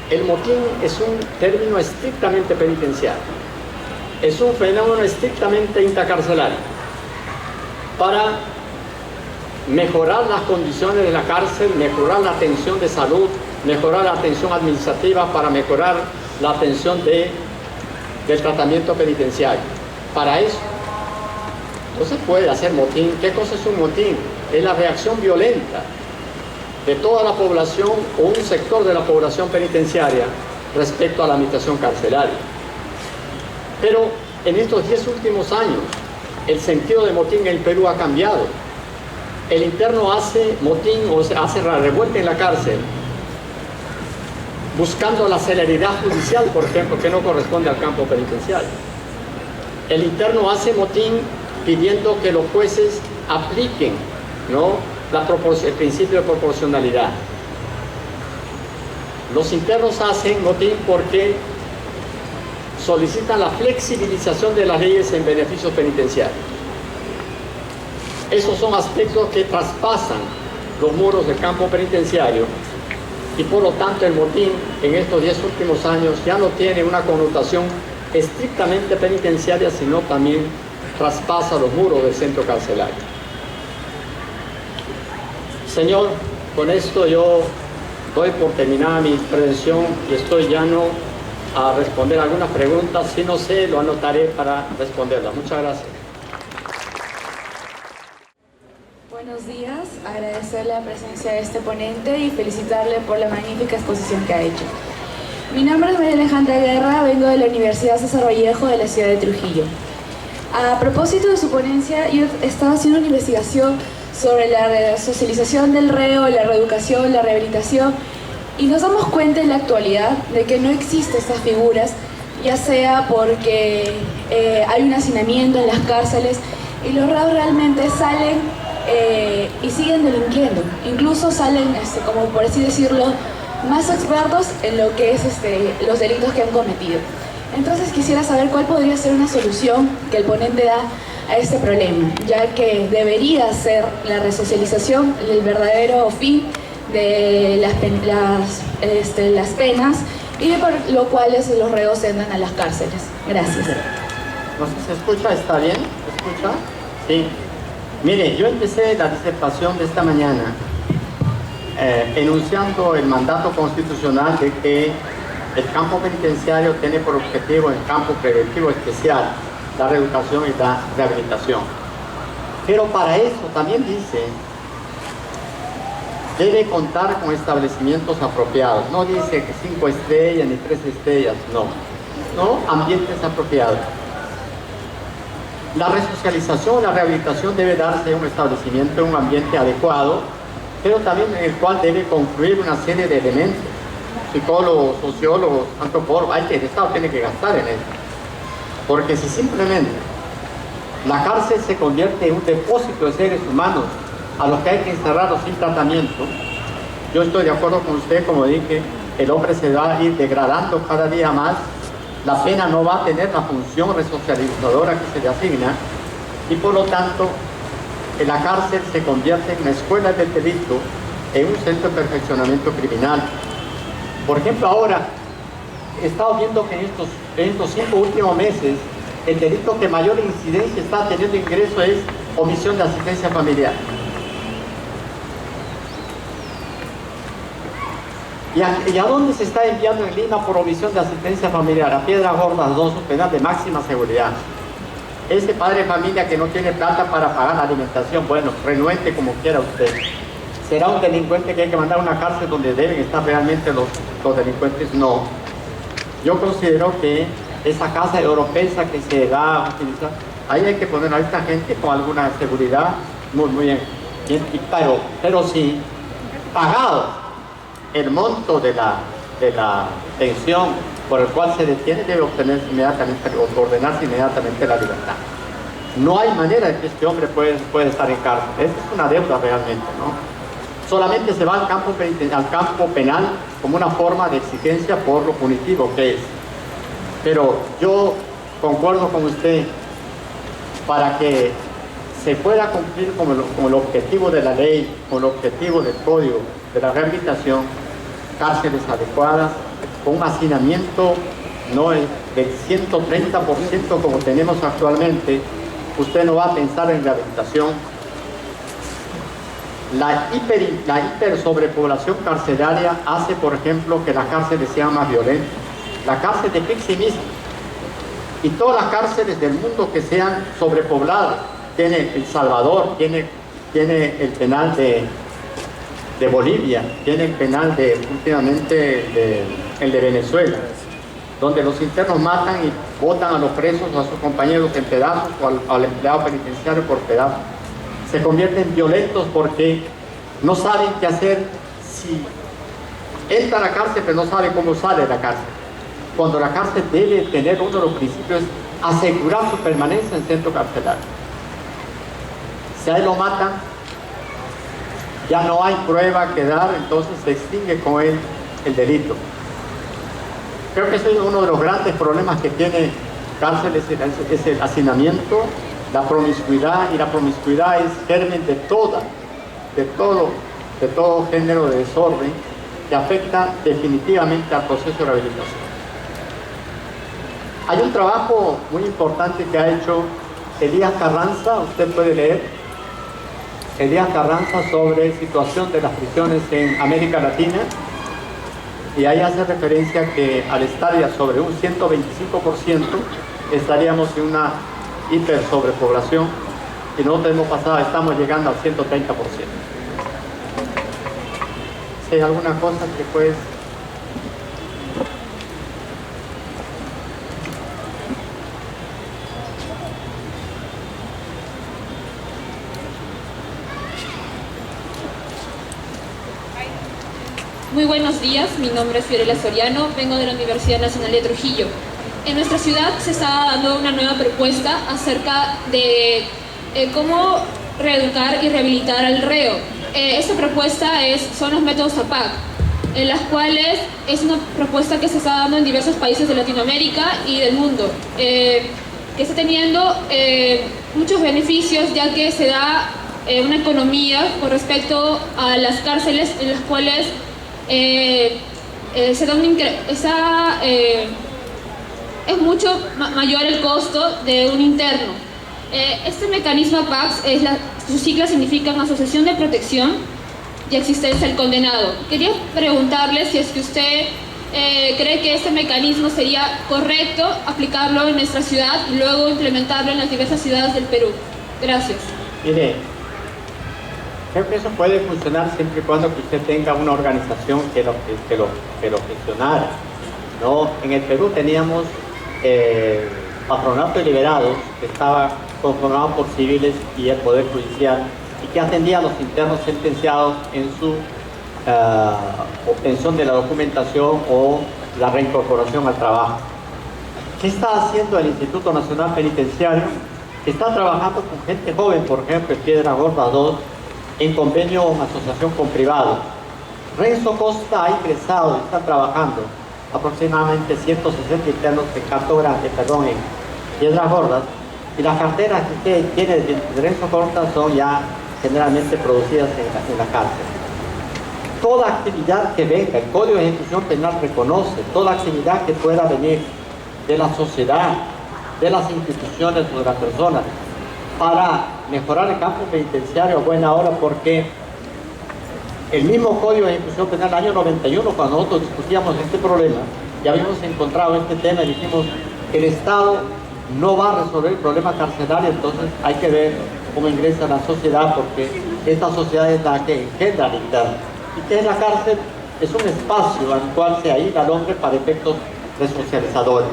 El motín es un término estrictamente penitenciario. Es un fenómeno estrictamente intracarcelario para mejorar las condiciones de la cárcel, mejorar la atención de salud, mejorar la atención administrativa, para mejorar la atención del tratamiento penitenciario. Para eso. No se puede hacer motín. ¿Qué cosa es un motín? Es la reacción violenta de toda la población o un sector de la población penitenciaria respecto a la administración carcelaria. Pero en estos 10 últimos años, el sentido de motín en el Perú ha cambiado. El interno hace motín o hace la revuelta en la cárcel buscando la celeridad judicial, por ejemplo, que no corresponde al campo penitenciario. El interno hace motín pidiendo que los jueces apliquen, ¿no?, el principio de proporcionalidad. Los internos hacen motín porque solicitan la flexibilización de las leyes en beneficios penitenciarios. Esos son aspectos que traspasan los muros del campo penitenciario y por lo tanto el motín en estos 10 últimos años ya no tiene una connotación estrictamente penitenciaria, sino también traspasa los muros del centro carcelario. Señor, con esto yo doy por terminada mi intervención y estoy llano a responder algunas preguntas. Si no sé, lo anotaré para responderlas. Muchas gracias. Buenos días, agradecer la presencia de este ponente y felicitarle por la magnífica exposición que ha hecho. Mi nombre es María Alejandra Guerra, vengo de la Universidad César Vallejo de la ciudad de Trujillo. A propósito de su ponencia, yo estaba haciendo una investigación sobre la resocialización del reo, la reeducación, la rehabilitación, y nos damos cuenta en la actualidad de que no existen estas figuras, ya sea porque hay un hacinamiento en las cárceles y los reos realmente salen y siguen delinquiendo. Incluso salen, como por así decirlo, más expertos en lo que es los delitos que han cometido. Entonces quisiera saber cuál podría ser una solución que el ponente da a este problema, ya que debería ser la resocialización el verdadero fin de las penas y por lo cual los reos entran a las cárceles. Gracias. No sé, ¿se escucha? ¿Está bien? ¿Se escucha? Sí. Mire, yo empecé la disertación de esta mañana enunciando el mandato constitucional de que el campo penitenciario tiene por objetivo el campo preventivo especial, la reeducación y la rehabilitación. Pero para eso también dice, debe contar con establecimientos apropiados. No dice que 5 estrellas ni 3 estrellas, no, ambientes apropiados. La resocialización, la rehabilitación debe darse en un establecimiento, en un ambiente adecuado, pero también en el cual debe confluir una serie de elementos. Psicólogos, sociólogos, antropólogos, el Estado tiene que gastar en eso. Porque si simplemente la cárcel se convierte en un depósito de seres humanos a los que hay que encerrarlos sin tratamiento, yo estoy de acuerdo con usted, como dije, el hombre se va a ir degradando cada día más, la pena no va a tener la función resocializadora que se le asigna y por lo tanto la cárcel se convierte en una escuela del delito, en un centro de perfeccionamiento criminal. Por ejemplo, ahora he estado viendo que en estos 5 últimos meses el delito que mayor incidencia está teniendo ingreso es omisión de asistencia familiar. ¿Y a dónde se está enviando en Lima por omisión de asistencia familiar? A Piedras Gordas 2, un penal de máxima seguridad. Ese padre de familia que no tiene plata para pagar la alimentación, bueno, renuente como quiera usted. ¿Será un delincuente que hay que mandar a una cárcel donde deben estar realmente los delincuentes? No. Yo considero que esa casa europea que se da a utilizar, ahí hay que poner a esta gente con alguna seguridad, muy bien, pero sí, pagado el monto de la pensión por el cual se detiene, debe obtenerse inmediatamente, o ordenarse inmediatamente la libertad. No hay manera de que este hombre pueda estar en cárcel. Esa es una deuda realmente, ¿no? Solamente se va al campo penal como una forma de exigencia por lo punitivo que es. Pero yo concuerdo con usted, para que se pueda cumplir con el objetivo de la ley, con el objetivo del código de la rehabilitación, cárceles adecuadas, con un hacinamiento no del 130% como tenemos actualmente, usted no va a pensar en rehabilitación. La hiper sobrepoblación carcelaria hace, por ejemplo, que las cárceles sean más violentas. La cárcel de Pixi mismo y todas las cárceles del mundo que sean sobrepobladas tiene El Salvador, tiene el penal de Bolivia, tiene el penal últimamente el de Venezuela, donde los internos matan y botan a los presos o a sus compañeros en pedazos o al empleado penitenciario por pedazos. Se convierten violentos porque no saben qué hacer si entra a la cárcel pero no sabe cómo sale de la cárcel. Cuando la cárcel debe tener uno de los principios es asegurar su permanencia en centro carcelario. Si a él lo matan, ya no hay prueba que dar, entonces se extingue con él el delito. Creo que ese es uno de los grandes problemas que tiene cárceles, es el hacinamiento, la promiscuidad, y la promiscuidad es germen de todo género de desorden que afecta definitivamente al proceso de rehabilitación. Hay un trabajo muy importante que ha hecho Elías Carranza, usted puede leer, Elías Carranza, sobre situación de las prisiones en América Latina, y ahí hace referencia que al estar ya sobre un 125% estaríamos en una hiper sobrepoblación, y nosotros hemos pasado, estamos llegando al 130%. Si hay alguna cosa que puedes... Muy buenos días, mi nombre es Fiorella Soriano, vengo de la Universidad Nacional de Trujillo. En nuestra ciudad se está dando una nueva propuesta acerca de cómo reeducar y rehabilitar al reo. Esta propuesta son los métodos APAC, en las cuales es una propuesta que se está dando en diversos países de Latinoamérica y del mundo, que está teniendo muchos beneficios, ya que se da una economía con respecto a las cárceles en las cuales se da es mucho mayor el costo de un interno. Este mecanismo APACS, sus siglas significan Asociación de Protección y Asistencia al Condenado. Quería preguntarle si es que usted cree que este mecanismo sería correcto aplicarlo en nuestra ciudad y luego implementarlo en las diversas ciudades del Perú. Gracias. Mire, creo que eso puede funcionar siempre y cuando que usted tenga una organización que lo gestionara, ¿no? En el Perú teníamos patronato de liberados, que estaba conformado por civiles y el Poder Judicial, y que atendía a los internos sentenciados en su obtención de la documentación o la reincorporación al trabajo. ¿Qué está haciendo el Instituto Nacional Penitenciario? Está trabajando con gente joven, por ejemplo, en Piedra Gorda 2, en convenio o asociación con privados. Renzo Costa ha ingresado y está trabajando aproximadamente 160 internos en Piedras Gordas, y las carteras que usted tiene de Renzo Costa son ya generalmente producidas en la cárcel. Toda actividad que venga, el Código de Ejecución Penal reconoce toda actividad que pueda venir de la sociedad, de las instituciones o de las personas para mejorar el campo penitenciario a buena hora, porque el mismo Código de Ejecución Penal del año 91, cuando nosotros discutíamos este problema, ya habíamos encontrado este tema y dijimos que el Estado no va a resolver el problema carcelario, entonces hay que ver cómo ingresa la sociedad, porque esta sociedad es la que engendra al interno. ¿Y qué es la cárcel? Es un espacio al cual se aísla al hombre para efectos resocializadores.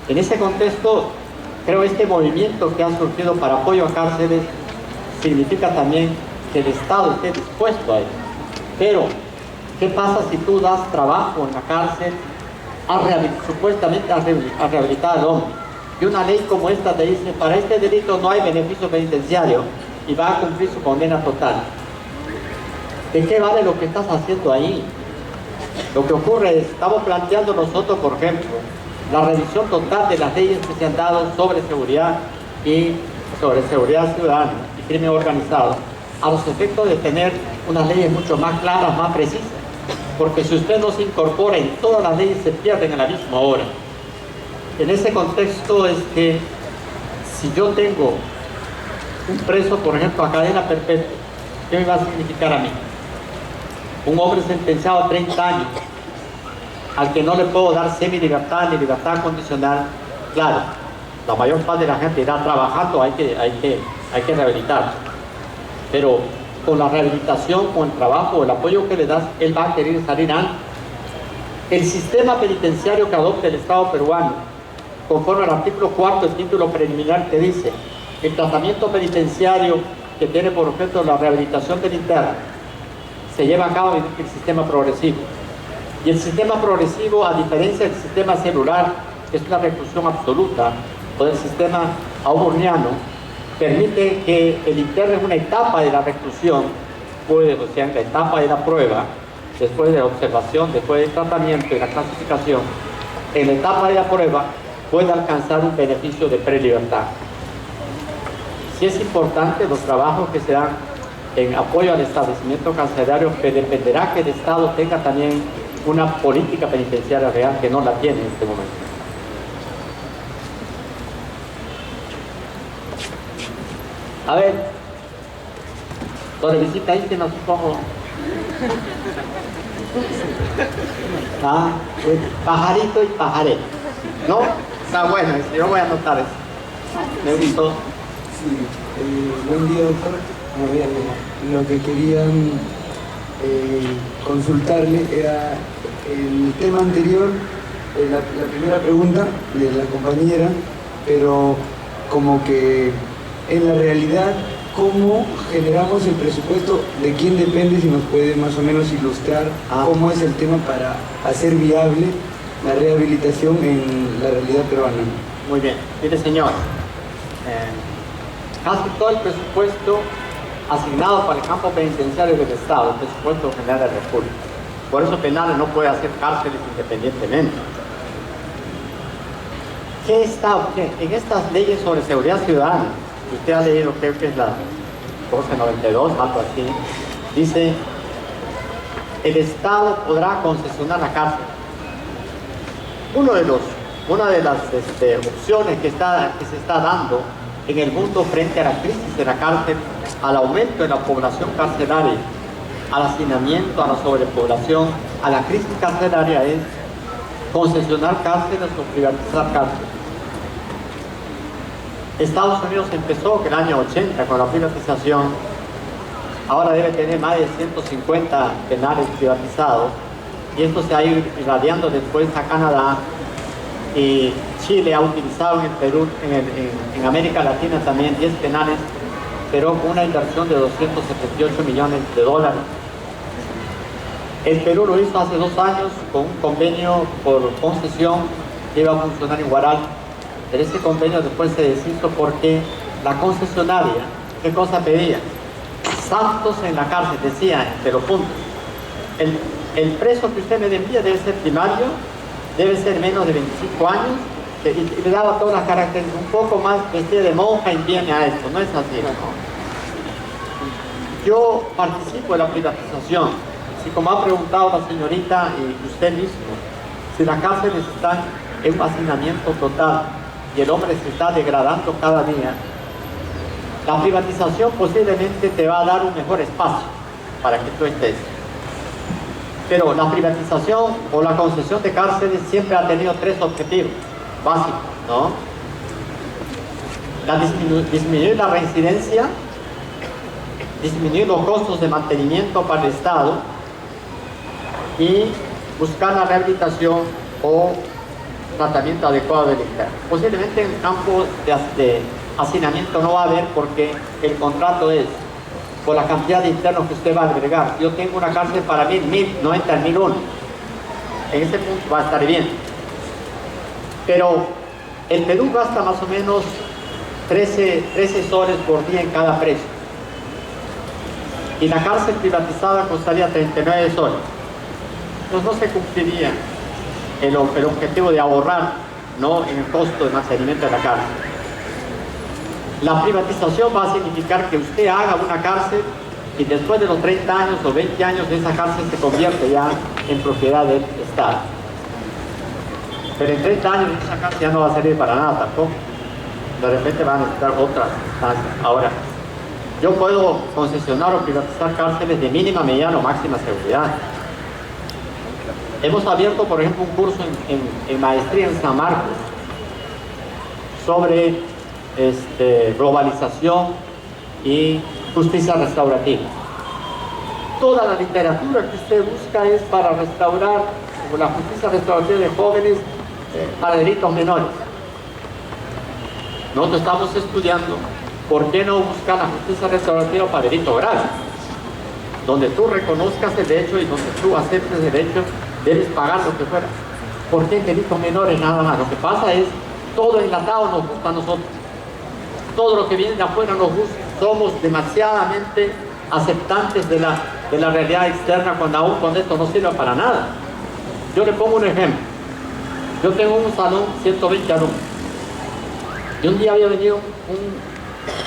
En ese contexto, creo este movimiento que ha surgido para apoyo a cárceles significa también que el Estado esté dispuesto a ello. Pero, ¿qué pasa si tú das trabajo en la cárcel supuestamente a rehabilitar al hombre? Y una ley como esta te dice, para este delito no hay beneficio penitenciario y va a cumplir su condena total. ¿De qué vale lo que estás haciendo ahí? Lo que ocurre es, estamos planteando nosotros, por ejemplo, la revisión total de las leyes que se han dado sobre seguridad ciudadana y crimen organizado, a los efectos de tener unas leyes mucho más claras, más precisas, porque si usted no se incorpora en todas las leyes, se pierden a la misma hora. En ese contexto es que si yo tengo un preso, por ejemplo, a cadena perpetua, ¿qué me va a significar a mí? Un hombre sentenciado a 30 años, al que no le puedo dar semi-libertad ni libertad condicional. Claro, la mayor parte de la gente irá trabajando, hay que hay que rehabilitar. Pero con la rehabilitación, con el trabajo, el apoyo que le das, él va a querer salir antes. El sistema penitenciario que adopta el Estado peruano, conforme al artículo 4 del título preliminar, que dice: el tratamiento penitenciario que tiene por objeto la rehabilitación del interno se lleva a cabo en el sistema progresivo. Y el sistema progresivo, a diferencia del sistema celular, que es una reclusión absoluta, o del sistema auburniano, permite que el interno en una etapa de la reclusión, o sea, en la etapa de la prueba, después de la observación, después del tratamiento y la clasificación, en la etapa de la prueba puede alcanzar un beneficio de prelibertad. Sí es importante los trabajos que se dan en apoyo al establecimiento carcelario, que dependerá que el Estado tenga también una política penitenciaria real, que no la tiene en este momento. A ver, donde visita ahí, que no supongo. Pues, pajarito y pajarero, ¿no? Está bueno, yo voy a anotar eso. Me gustó. Sí, buen día, doctor. A ver, lo que quería consultarle era el tema anterior, la primera pregunta de la compañera, pero como que en la realidad, ¿cómo generamos el presupuesto? ¿De quién depende? Si nos puede más o menos ilustrar cómo es el tema para hacer viable la rehabilitación en la realidad peruana. Muy bien, mire señor, casi todo el presupuesto asignado para el campo penitenciario del Estado, el presupuesto general de la República. Por eso Penales no puede hacer cárceles independientemente. ¿Qué está? En estas leyes sobre seguridad ciudadana, usted ha leído, creo que es la 1292, algo así, dice: el Estado podrá concesionar la cárcel. Una de las opciones que se está dando en el mundo frente a la crisis de la cárcel, al aumento de la población carcelaria, al hacinamiento, a la sobrepoblación, a la crisis carcelaria, es concesionar cárceles o privatizar cárceles. Estados Unidos empezó en el año 80 con la privatización, ahora debe tener más de 150 penales privatizados, y esto se ha ido irradiando después a Canadá, y Chile ha utilizado en el Perú, en América Latina también 10 penales, pero con una inversión de 278 millones de dólares. El Perú lo hizo hace 2 años con un convenio por concesión que iba a funcionar en Huaral, pero ese convenio después se deshizo porque la concesionaria, ¿qué cosa pedía? Santos en la cárcel, decía, te lo punto. El preso que usted me envía debe ser primario, debe ser menos de 25 años, y le daba todas las características, un poco más vestida de monja y viene a esto, no es así, ¿no? Yo participo de la privatización, si como ha preguntado la señorita y usted mismo, si las cárceles están en un hacinamiento total y el hombre se está degradando cada día, la privatización posiblemente te va a dar un mejor espacio para que tú estés. Pero la privatización o la concesión de cárceles siempre ha tenido 3 objetivos básicos, ¿no? Disminuir la reincidencia, disminuir los costos de mantenimiento para el Estado y buscar la rehabilitación o tratamiento adecuado del interno. Posiblemente en el campo de hacinamiento no va a haber, porque el contrato es por la cantidad de internos que usted va a agregar. Yo tengo una cárcel para 1000, no entra en 1001. En ese punto va a estar bien. Pero el Perú gasta más o menos 13 soles por día en cada preso. Y la cárcel privatizada costaría 39 soles. Entonces no se cumpliría el objetivo de ahorrar, ¿no?, en el costo de mantenimiento de la cárcel. La privatización va a significar que usted haga una cárcel y después de los 30 años o 20 años esa cárcel se convierte ya en propiedad del Estado. Pero en 30 años esa cárcel ya no va a servir para nada tampoco. De repente van a necesitar otras instancias. Ahora, yo puedo concesionar o privatizar cárceles de mínima, mediana o máxima seguridad. Hemos abierto, por ejemplo, un curso en maestría en San Marcos sobre globalización y justicia restaurativa. Toda la literatura que usted busca es para restaurar la justicia restaurativa de jóvenes para delitos menores. Nosotros estamos estudiando por qué no buscar la justicia restaurativa para delitos graves, donde tú reconozcas el hecho y donde tú aceptes el hecho, debes pagar lo que fuera. ¿Por qué delitos menores nada más? Lo que pasa es, todo enlatado nos gusta a nosotros. Todo lo que viene de afuera nos gusta. Somos demasiadamente aceptantes de la realidad externa cuando esto no sirve para nada. Yo le pongo un ejemplo. Yo tengo un salón, 120 alumnos. Y un día había venido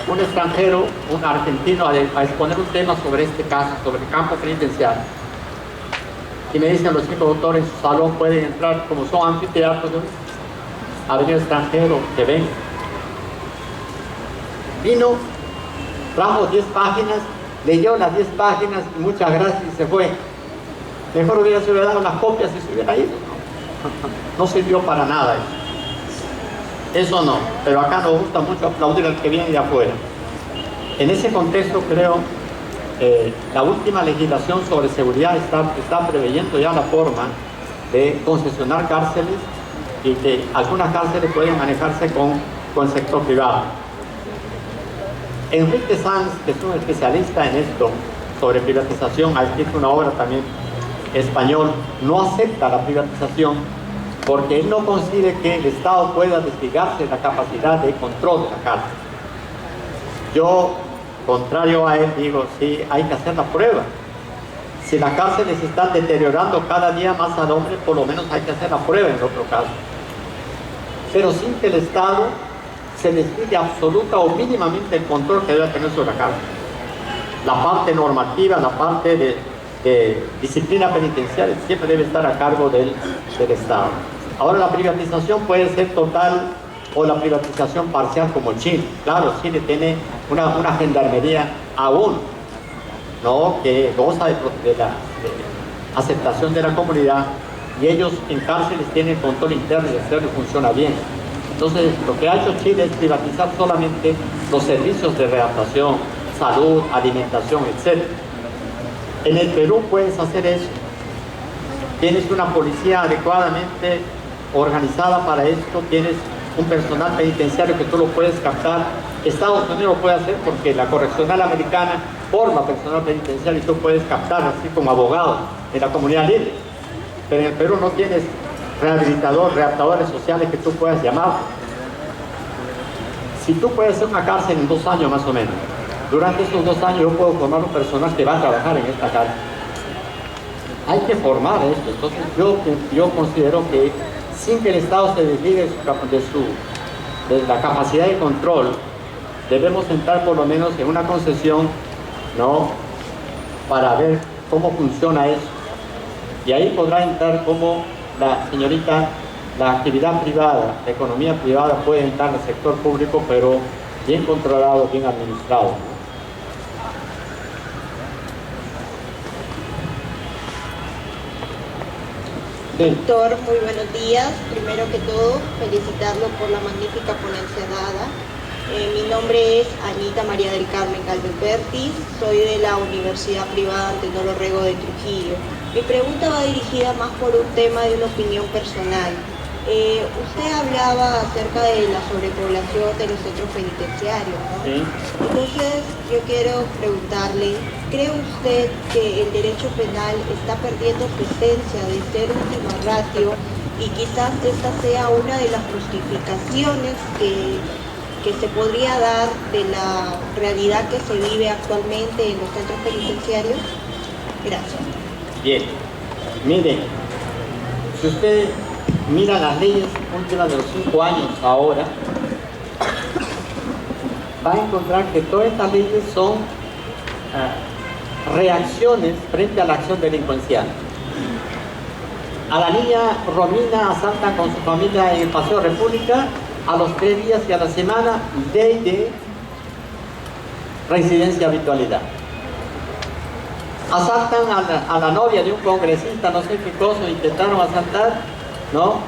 un extranjero, un argentino, a exponer un tema sobre este caso, sobre el campo penitenciario. Y me dicen los chicos, doctor, en su salón pueden entrar, como son anfiteatros, ha venido extranjero, que ven. Vino, trajo 10 páginas, leyó las 10 páginas, y muchas gracias y se fue. Mejor hubiera dado las copias y se hubiera ido. No sirvió para nada eso. Eso no, pero acá nos gusta mucho aplaudir al que viene de afuera. En ese contexto creo la última legislación sobre seguridad está preveyendo ya la forma de concesionar cárceles y que algunas cárceles pueden manejarse con el sector privado. Enrique Sanz, que es un especialista en esto, sobre privatización, ha escrito una obra también español, no acepta la privatización porque él no concibe que el Estado pueda desligarse de la capacidad de control de la cárcel. Yo, contrario a él, digo, sí, hay que hacer la prueba. Si las cárceles se están deteriorando cada día más al hombre, por lo menos hay que hacer la prueba en otro caso. Pero sin que el Estado se desligue absoluta o mínimamente el control que debe tener sobre la cárcel. La parte normativa, la parte de disciplina penitenciaria siempre debe estar a cargo del Estado. Ahora la privatización puede ser total o la privatización parcial como Chile. Claro, Chile tiene una gendarmería aún, ¿no?, que goza de aceptación de la comunidad, y ellos en cárceles tienen control interno y externo y funciona bien. Entonces, lo que ha hecho Chile es privatizar solamente los servicios de readaptación, salud, alimentación, etc. En el Perú puedes hacer eso. Tienes una policía adecuadamente organizada para esto, tienes un personal penitenciario que tú lo puedes captar. Estados Unidos lo puede hacer porque la correccional americana forma personal penitenciario y tú puedes captar así como abogado en la comunidad libre. Pero en el Perú no tienes readaptadores sociales que tú puedas llamar. Si tú puedes hacer una cárcel en 2 años más o menos, durante esos 2 años yo puedo formar un personal que va a trabajar en esta cárcel. Hay que formar esto. Entonces yo considero que sin que el Estado se desligue de la capacidad de control, debemos entrar por lo menos en una concesión, ¿no?, para ver cómo funciona eso. Y ahí podrá entrar como la actividad privada, la economía privada puede entrar en el sector público, pero bien controlado, bien administrado. Doctor, muy buenos días. Primero que todo, felicitarlo por la magnífica ponencia dada. Mi nombre es Anita María del Carmen Galvez Bertis, soy de la Universidad Privada Antenor Orrego de Trujillo. Mi pregunta va dirigida más por un tema de una opinión personal. Usted hablaba acerca de la sobrepoblación de los centros penitenciarios, ¿no? Sí. Entonces, yo quiero preguntarle, ¿cree usted que el derecho penal está perdiendo su esencia de ser última ratio y quizás esta sea una de las justificaciones que se podría dar de la realidad que se vive actualmente en los centros penitenciarios? Gracias. Bien, miren, si usted mira las leyes últimas de los 5 años ahora, va a encontrar que todas estas leyes son reacciones frente a la acción delincuencial. A la niña Romina asaltan con su familia en el Paseo República, a los 3 días y a la semana, ley de residencia habitualidad. Asaltan a la novia de un congresista, no sé qué cosa, intentaron asaltar, ¿no?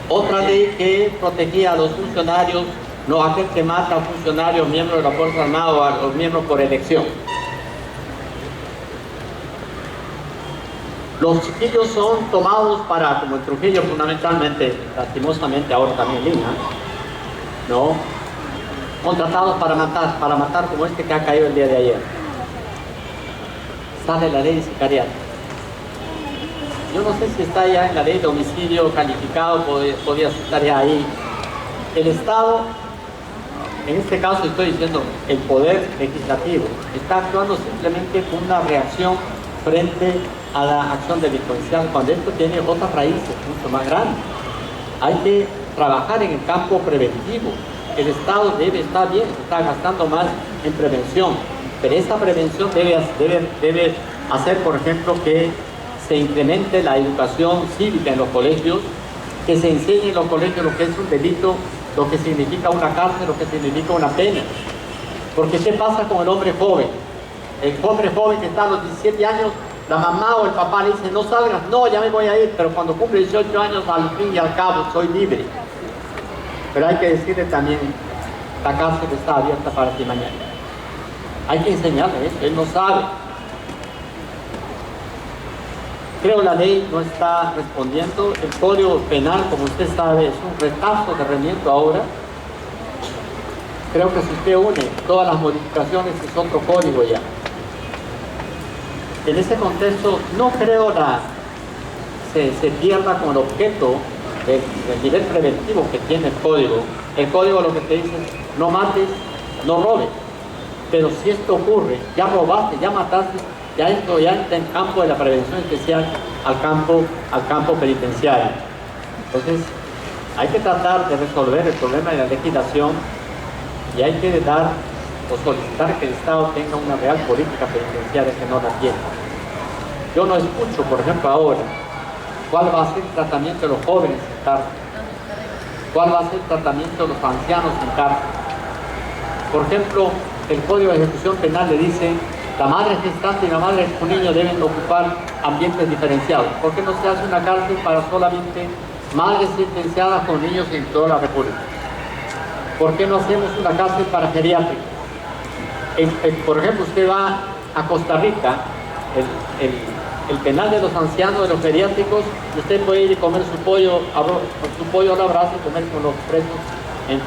Otra ley que protegía a los funcionarios no aquel que mata a funcionarios, miembros de la Fuerza Armada o miembros por elección. Los chiquillos son tomados para, como en Trujillo fundamentalmente, lastimosamente ahora también en Lima, ¿no? Contratados para matar como este que ha caído el día de ayer. Sale la ley de sicariato. Yo no sé si está ya en la ley de homicidio calificado, podría estar ya ahí. El Estado, en este caso estoy diciendo el Poder Legislativo, está actuando simplemente con una reacción frente a la acción delincuencial, cuando esto tiene otras raíces mucho más grandes. Hay que trabajar en el campo preventivo. El Estado debe estar bien, está gastando más en prevención, pero esta prevención debe hacer, por ejemplo, que se incremente la educación cívica en los colegios, que se enseñe en los colegios lo que es un delito, lo que significa una cárcel, lo que significa una pena. Porque ¿qué pasa con el hombre joven? El hombre joven que está a los 17 años, la mamá o el papá le dice, no salgas, no, ya me voy a ir, pero cuando cumple 18 años, al fin y al cabo, soy libre. Pero hay que decirle también, la cárcel está abierta para ti mañana. Hay que enseñarle eso, él no sabe. Creo la ley no está respondiendo. El Código Penal, como usted sabe, es un retazo de herramienta ahora. Creo que si usted une todas las modificaciones es otro código ya. En ese contexto no creo se pierda con el objeto del nivel preventivo que tiene el código. El código lo que te dice es no mates, no robes. Pero si esto ocurre, ya robaste, ya mataste, ya esto ya entra en el campo de la prevención especial al campo penitenciario. Entonces hay que tratar de resolver el problema de la legislación y hay que dar o solicitar que el Estado tenga una real política penitenciaria que no la tiene. Yo no escucho, por ejemplo, ahora, cuál va a ser el tratamiento de los jóvenes en cárcel, cuál va a ser el tratamiento de los ancianos en cárcel. Por ejemplo, el Código de Ejecución Penal le dice la madre gestante y la madre con niño deben ocupar ambientes diferenciados. ¿Por qué no se hace una cárcel para solamente madres sentenciadas con niños en toda la República? ¿Por qué no hacemos una cárcel para geriátricos? Por ejemplo, usted va a Costa Rica, el penal de los ancianos, de los geriátricos, usted puede ir y comer su pollo a la brasa y comer con los presos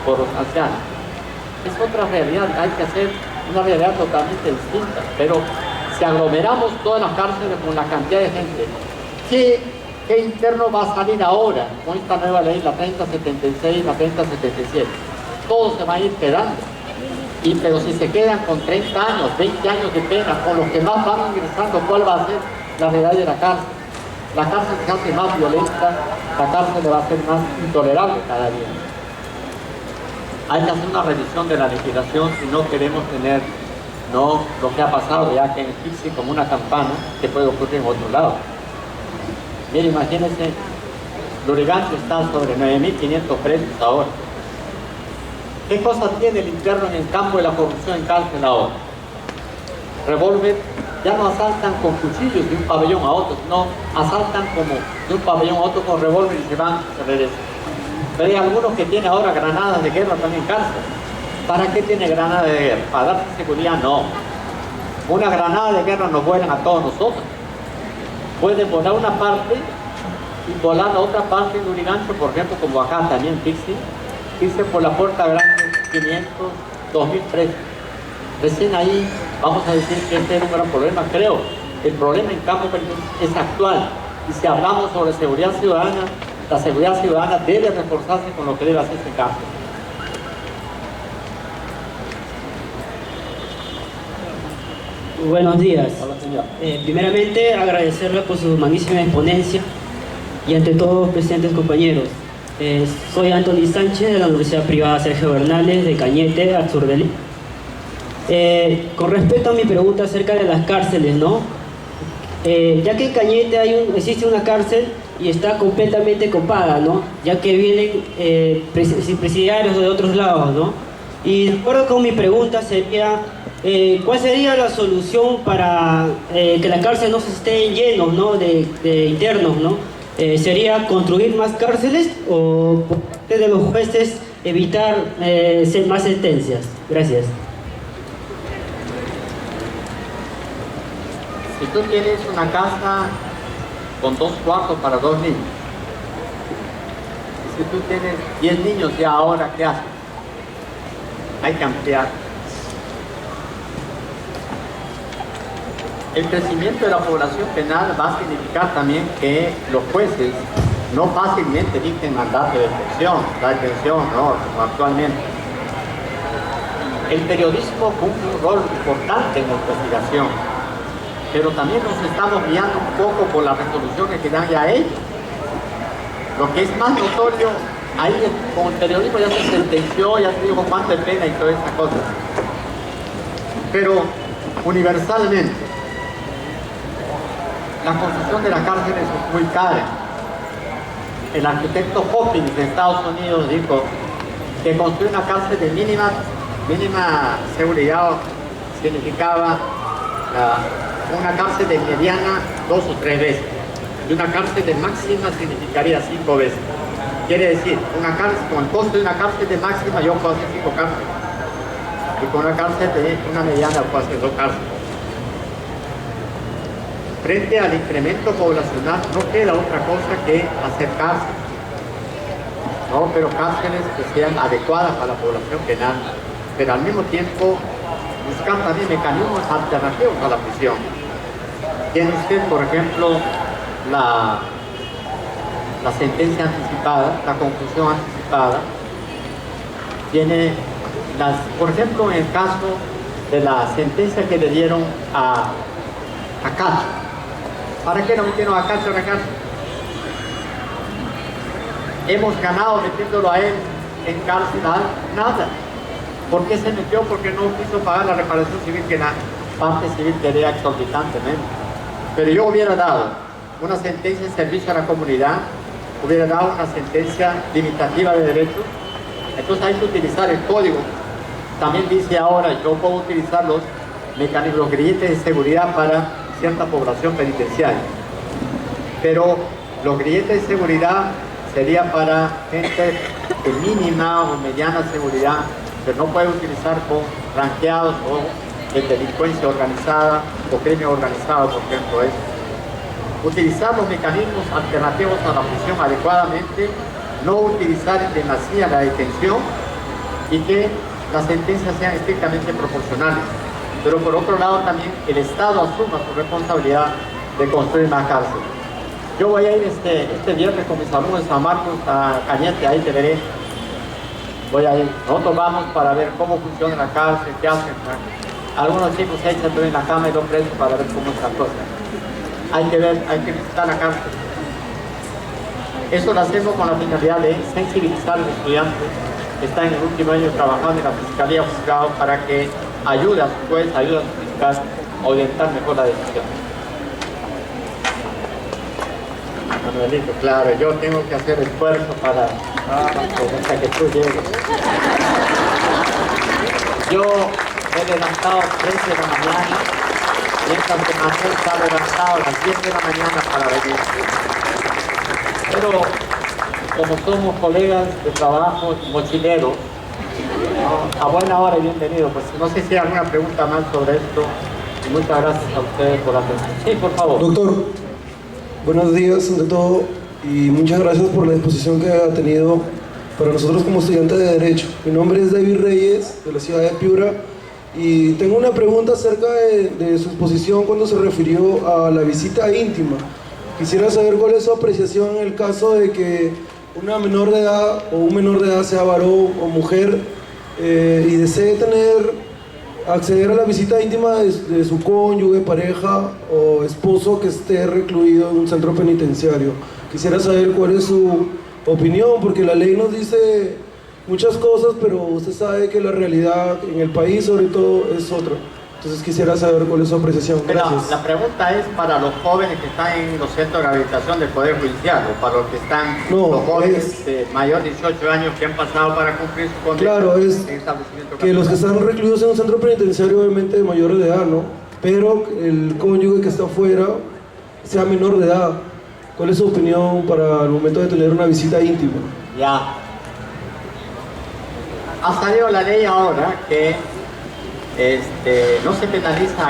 por los ancianos. Es otra realidad, hay que hacer una realidad totalmente distinta, pero si aglomeramos todas las cárceles con la cantidad de gente, ¿qué interno va a salir ahora con esta nueva ley, la 3076, la 3077? Todos se van a ir quedando. Pero si se quedan con 30 años, 20 años de pena, con los que más van ingresando, ¿cuál va a ser la realidad de la cárcel? La cárcel se hace más violenta, la cárcel le va a ser más intolerable cada día. Hay que hacer una revisión de la legislación si no queremos tener lo que ha pasado ya que en Pixi como una campana que puede ocurrir en otro lado. Mire, imagínense, Lurigancho está sobre 9.500 presos ahora. ¿Qué cosa tiene el interno en el campo de la corrupción en cárcel ahora? Revólver, ya no asaltan con cuchillos de un pabellón a otro, sino asaltan como de un pabellón a otro con revólver y se van, se regresan. Pero hay algunos que tienen ahora granadas de guerra también en cárcel. ¿Para qué tiene granadas de guerra? ¿Para darse seguridad? No. Una granada de guerra nos vuelan a todos nosotros. Pueden volar una parte y volar a otra parte en Lurigancho, por ejemplo, como acá también Pixi. Pixi por la puerta grande, 500, 2.000 presos. Recién ahí vamos a decir que este es un gran problema, creo. El problema en campo es actual. Y si hablamos sobre seguridad ciudadana, la seguridad ciudadana debe reforzarse con lo que debe hacerse en cárcel. Buenos días. Hola, señor. Primeramente, agradecerle por su magnífica exponencia y ante todo, presentes compañeros. Soy Anthony Sánchez de la Universidad Privada Sergio Bernales de Cañete, al sur de Lima. Con respecto a mi pregunta acerca de las cárceles, ¿no? Ya que en Cañete existe una cárcel y está completamente copada, ¿no? Ya que vienen presidiarios de otros lados, ¿no? Y de acuerdo con mi pregunta sería, ¿cuál sería la solución para que la cárcel no se esté lleno, ¿no? de internos, ¿no? ¿Sería construir más cárceles o por parte de los jueces evitar más sentencias. Gracias. Si tú tienes una casa con 2 cuartos para 2 niños, y si tú tienes 10 niños ya ahora, ¿qué haces? Hay que ampliar. El crecimiento de la población penal va a significar también que los jueces no fácilmente dicten mandato de detención, no, como actualmente. El periodismo cumple un rol importante en la investigación, pero también nos estamos guiando un poco por las resoluciones que dan ya ellos. Lo que es más notorio, ahí con el periodismo ya se sentenció, ya se dijo cuánto de pena y todas estas cosas. Pero universalmente, la construcción de las cárceles es muy cara. El arquitecto Hopkins de Estados Unidos dijo que construir una cárcel de mínima seguridad significaba una cárcel de mediana 2 o 3 veces, y una cárcel de máxima significaría 5 veces. Quiere decir, una cárcel, con el costo de una cárcel de máxima yo puedo hacer 5 cárceles, y con una cárcel de una mediana puedo hacer 2 cárceles. Frente al incremento poblacional no queda otra cosa que hacer cárceles, ¿no? Pero cárceles que sean adecuadas para la población penal, pero al mismo tiempo buscar también mecanismos alternativos a la prisión. Tiene usted, por ejemplo, la sentencia anticipada, la conclusión anticipada. Tiene por ejemplo, en el caso de la sentencia que le dieron a Cacho. ¿Para qué no metieron a Cacho en la cárcel? Hemos ganado metiéndolo a él en cárcel, nada. ¿Por qué se metió? Porque no quiso pagar la reparación civil que la parte civil quería exorbitantemente. Pero yo hubiera dado una sentencia de servicio a la comunidad, hubiera dado una sentencia limitativa de derechos. Entonces hay que utilizar el código. También dice ahora, yo puedo utilizar los mecanismos, los grilletes de seguridad para cierta población penitenciaria. Pero los grilletes de seguridad sería para gente de mínima o mediana seguridad, pero no puede utilizar con ranqueados o de delincuencia organizada o crimen organizado, por ejemplo. Es utilizar los mecanismos alternativos a la prisión adecuadamente, no utilizar en demasía la detención y que las sentencias sean estrictamente proporcionales. Pero por otro lado también el Estado asuma su responsabilidad de construir más cárceles. Yo voy a ir este viernes con mis alumnos de San Marcos a Cañete, ahí te veré. Voy a ir. Nosotros vamos para ver cómo funciona la cárcel, qué hacen. Algunos chicos se echan en la cama y los presos para ver cómo es la cosa. Hay que ver, hay que visitar la cárcel. Eso lo hacemos con la finalidad de sensibilizar a los estudiantes que están en el último año trabajando en la Fiscalía Juzgado para que ayude a su juez, ayude a su fiscal a orientar mejor la decisión. Manuelito, claro, yo tengo que hacer esfuerzo para que tú llegues. Yo he levantado a las 3 de la mañana, mientras que Manuel está levantado a las 10 de la mañana para venir. Pero como somos colegas de trabajo, mochileros, ¿no? A buena hora y bienvenido. Pues no sé si hay alguna pregunta más sobre esto. Y muchas gracias a ustedes por la atención. Sí, por favor. Doctor, buenos días ante todo y muchas gracias por la exposición que ha tenido para nosotros como estudiantes de Derecho. Mi nombre es David Reyes, de la ciudad de Piura, y tengo una pregunta acerca de su exposición cuando se refirió a la visita íntima. Quisiera saber cuál es su apreciación en el caso de que una menor de edad o un menor de edad, sea varón o mujer, y desee acceder a la visita íntima de su cónyuge, pareja o esposo que esté recluido en un centro penitenciario. Quisiera saber cuál es su opinión, porque la ley nos dice muchas cosas, pero usted sabe que la realidad en el país sobre todo es otra. Entonces quisiera saber cuál es su apreciación. Gracias. La pregunta es para los jóvenes que están en los centros de rehabilitación del Poder Judicial, o para los que están, los jóvenes de mayor de 18 años que han pasado para cumplir su condena. Claro, es que los que están recluidos en un centro penitenciario obviamente de mayor de edad, ¿no? Pero el cónyuge que está afuera sea menor de edad. ¿Cuál es su opinión para el momento de tener una visita íntima? Ya. ha salido la ley ahora que no se penaliza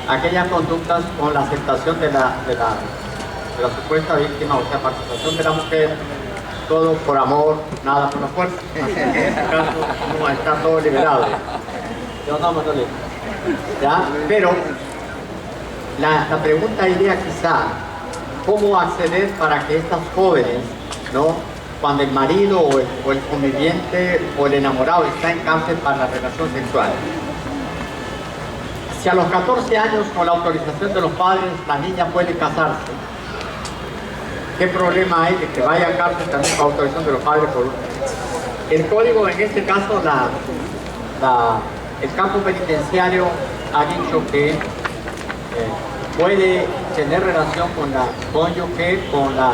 aquellas conductas con la aceptación de la supuesta víctima, o sea, participación de la mujer, todo por amor, nada por la fuerza. Así que en este caso no está todo liberado. Yo no, Manolito. ¿Ya? Pero la pregunta iría quizá, ¿cómo acceder para que estas jóvenes, ¿no?, cuando el marido o el conviviente o el enamorado está en cárcel para la relación sexual? Si a los 14 años, con la autorización de los padres, la niña puede casarse, ¿qué problema hay de que vaya a cárcel también con autorización de los padres? El código, en este caso, el campo penitenciario ha dicho que puede tener relación con la cónyuge, con la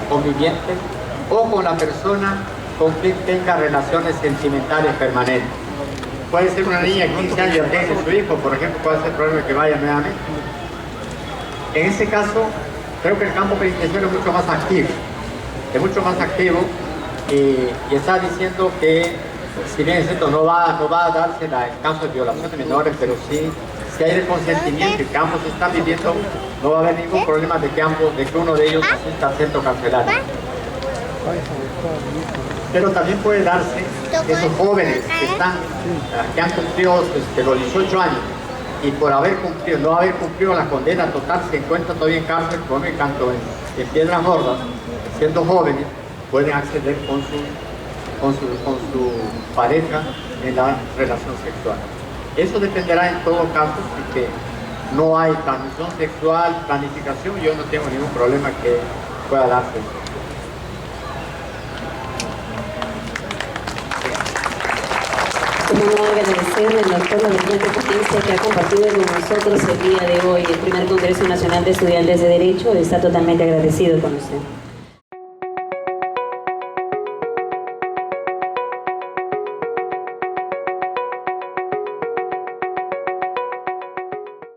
conviviente o con la persona con quien tenga relaciones sentimentales permanentes. Puede ser una niña de 15 años y ya tiene su hijo, por ejemplo, puede ser problema que vaya nuevamente. En ese caso, creo que el campo penitenciario es mucho más activo, y está diciendo que, si bien es cierto, no va a darse el caso de violación de menores, pero sí, si hay el consentimiento y que ambos están viviendo, no va a haber ningún problema de que uno de ellos asista al centro carcelario. Pero también puede darse esos jóvenes que han cumplido los 18 años y por no haber cumplido la condena total se encuentran todavía en cárcel, como en canto en Piedras Gordas, siendo jóvenes, pueden acceder con su pareja en la relación sexual. Eso dependerá en todo caso, si que no hay transmisión sexual, planificación, yo no tengo ningún problema que pueda darse. Como no agradecerle al doctor la brillante potencia que ha compartido con nosotros el día de hoy. El primer Congreso Nacional de Estudiantes de Derecho está totalmente agradecido con usted.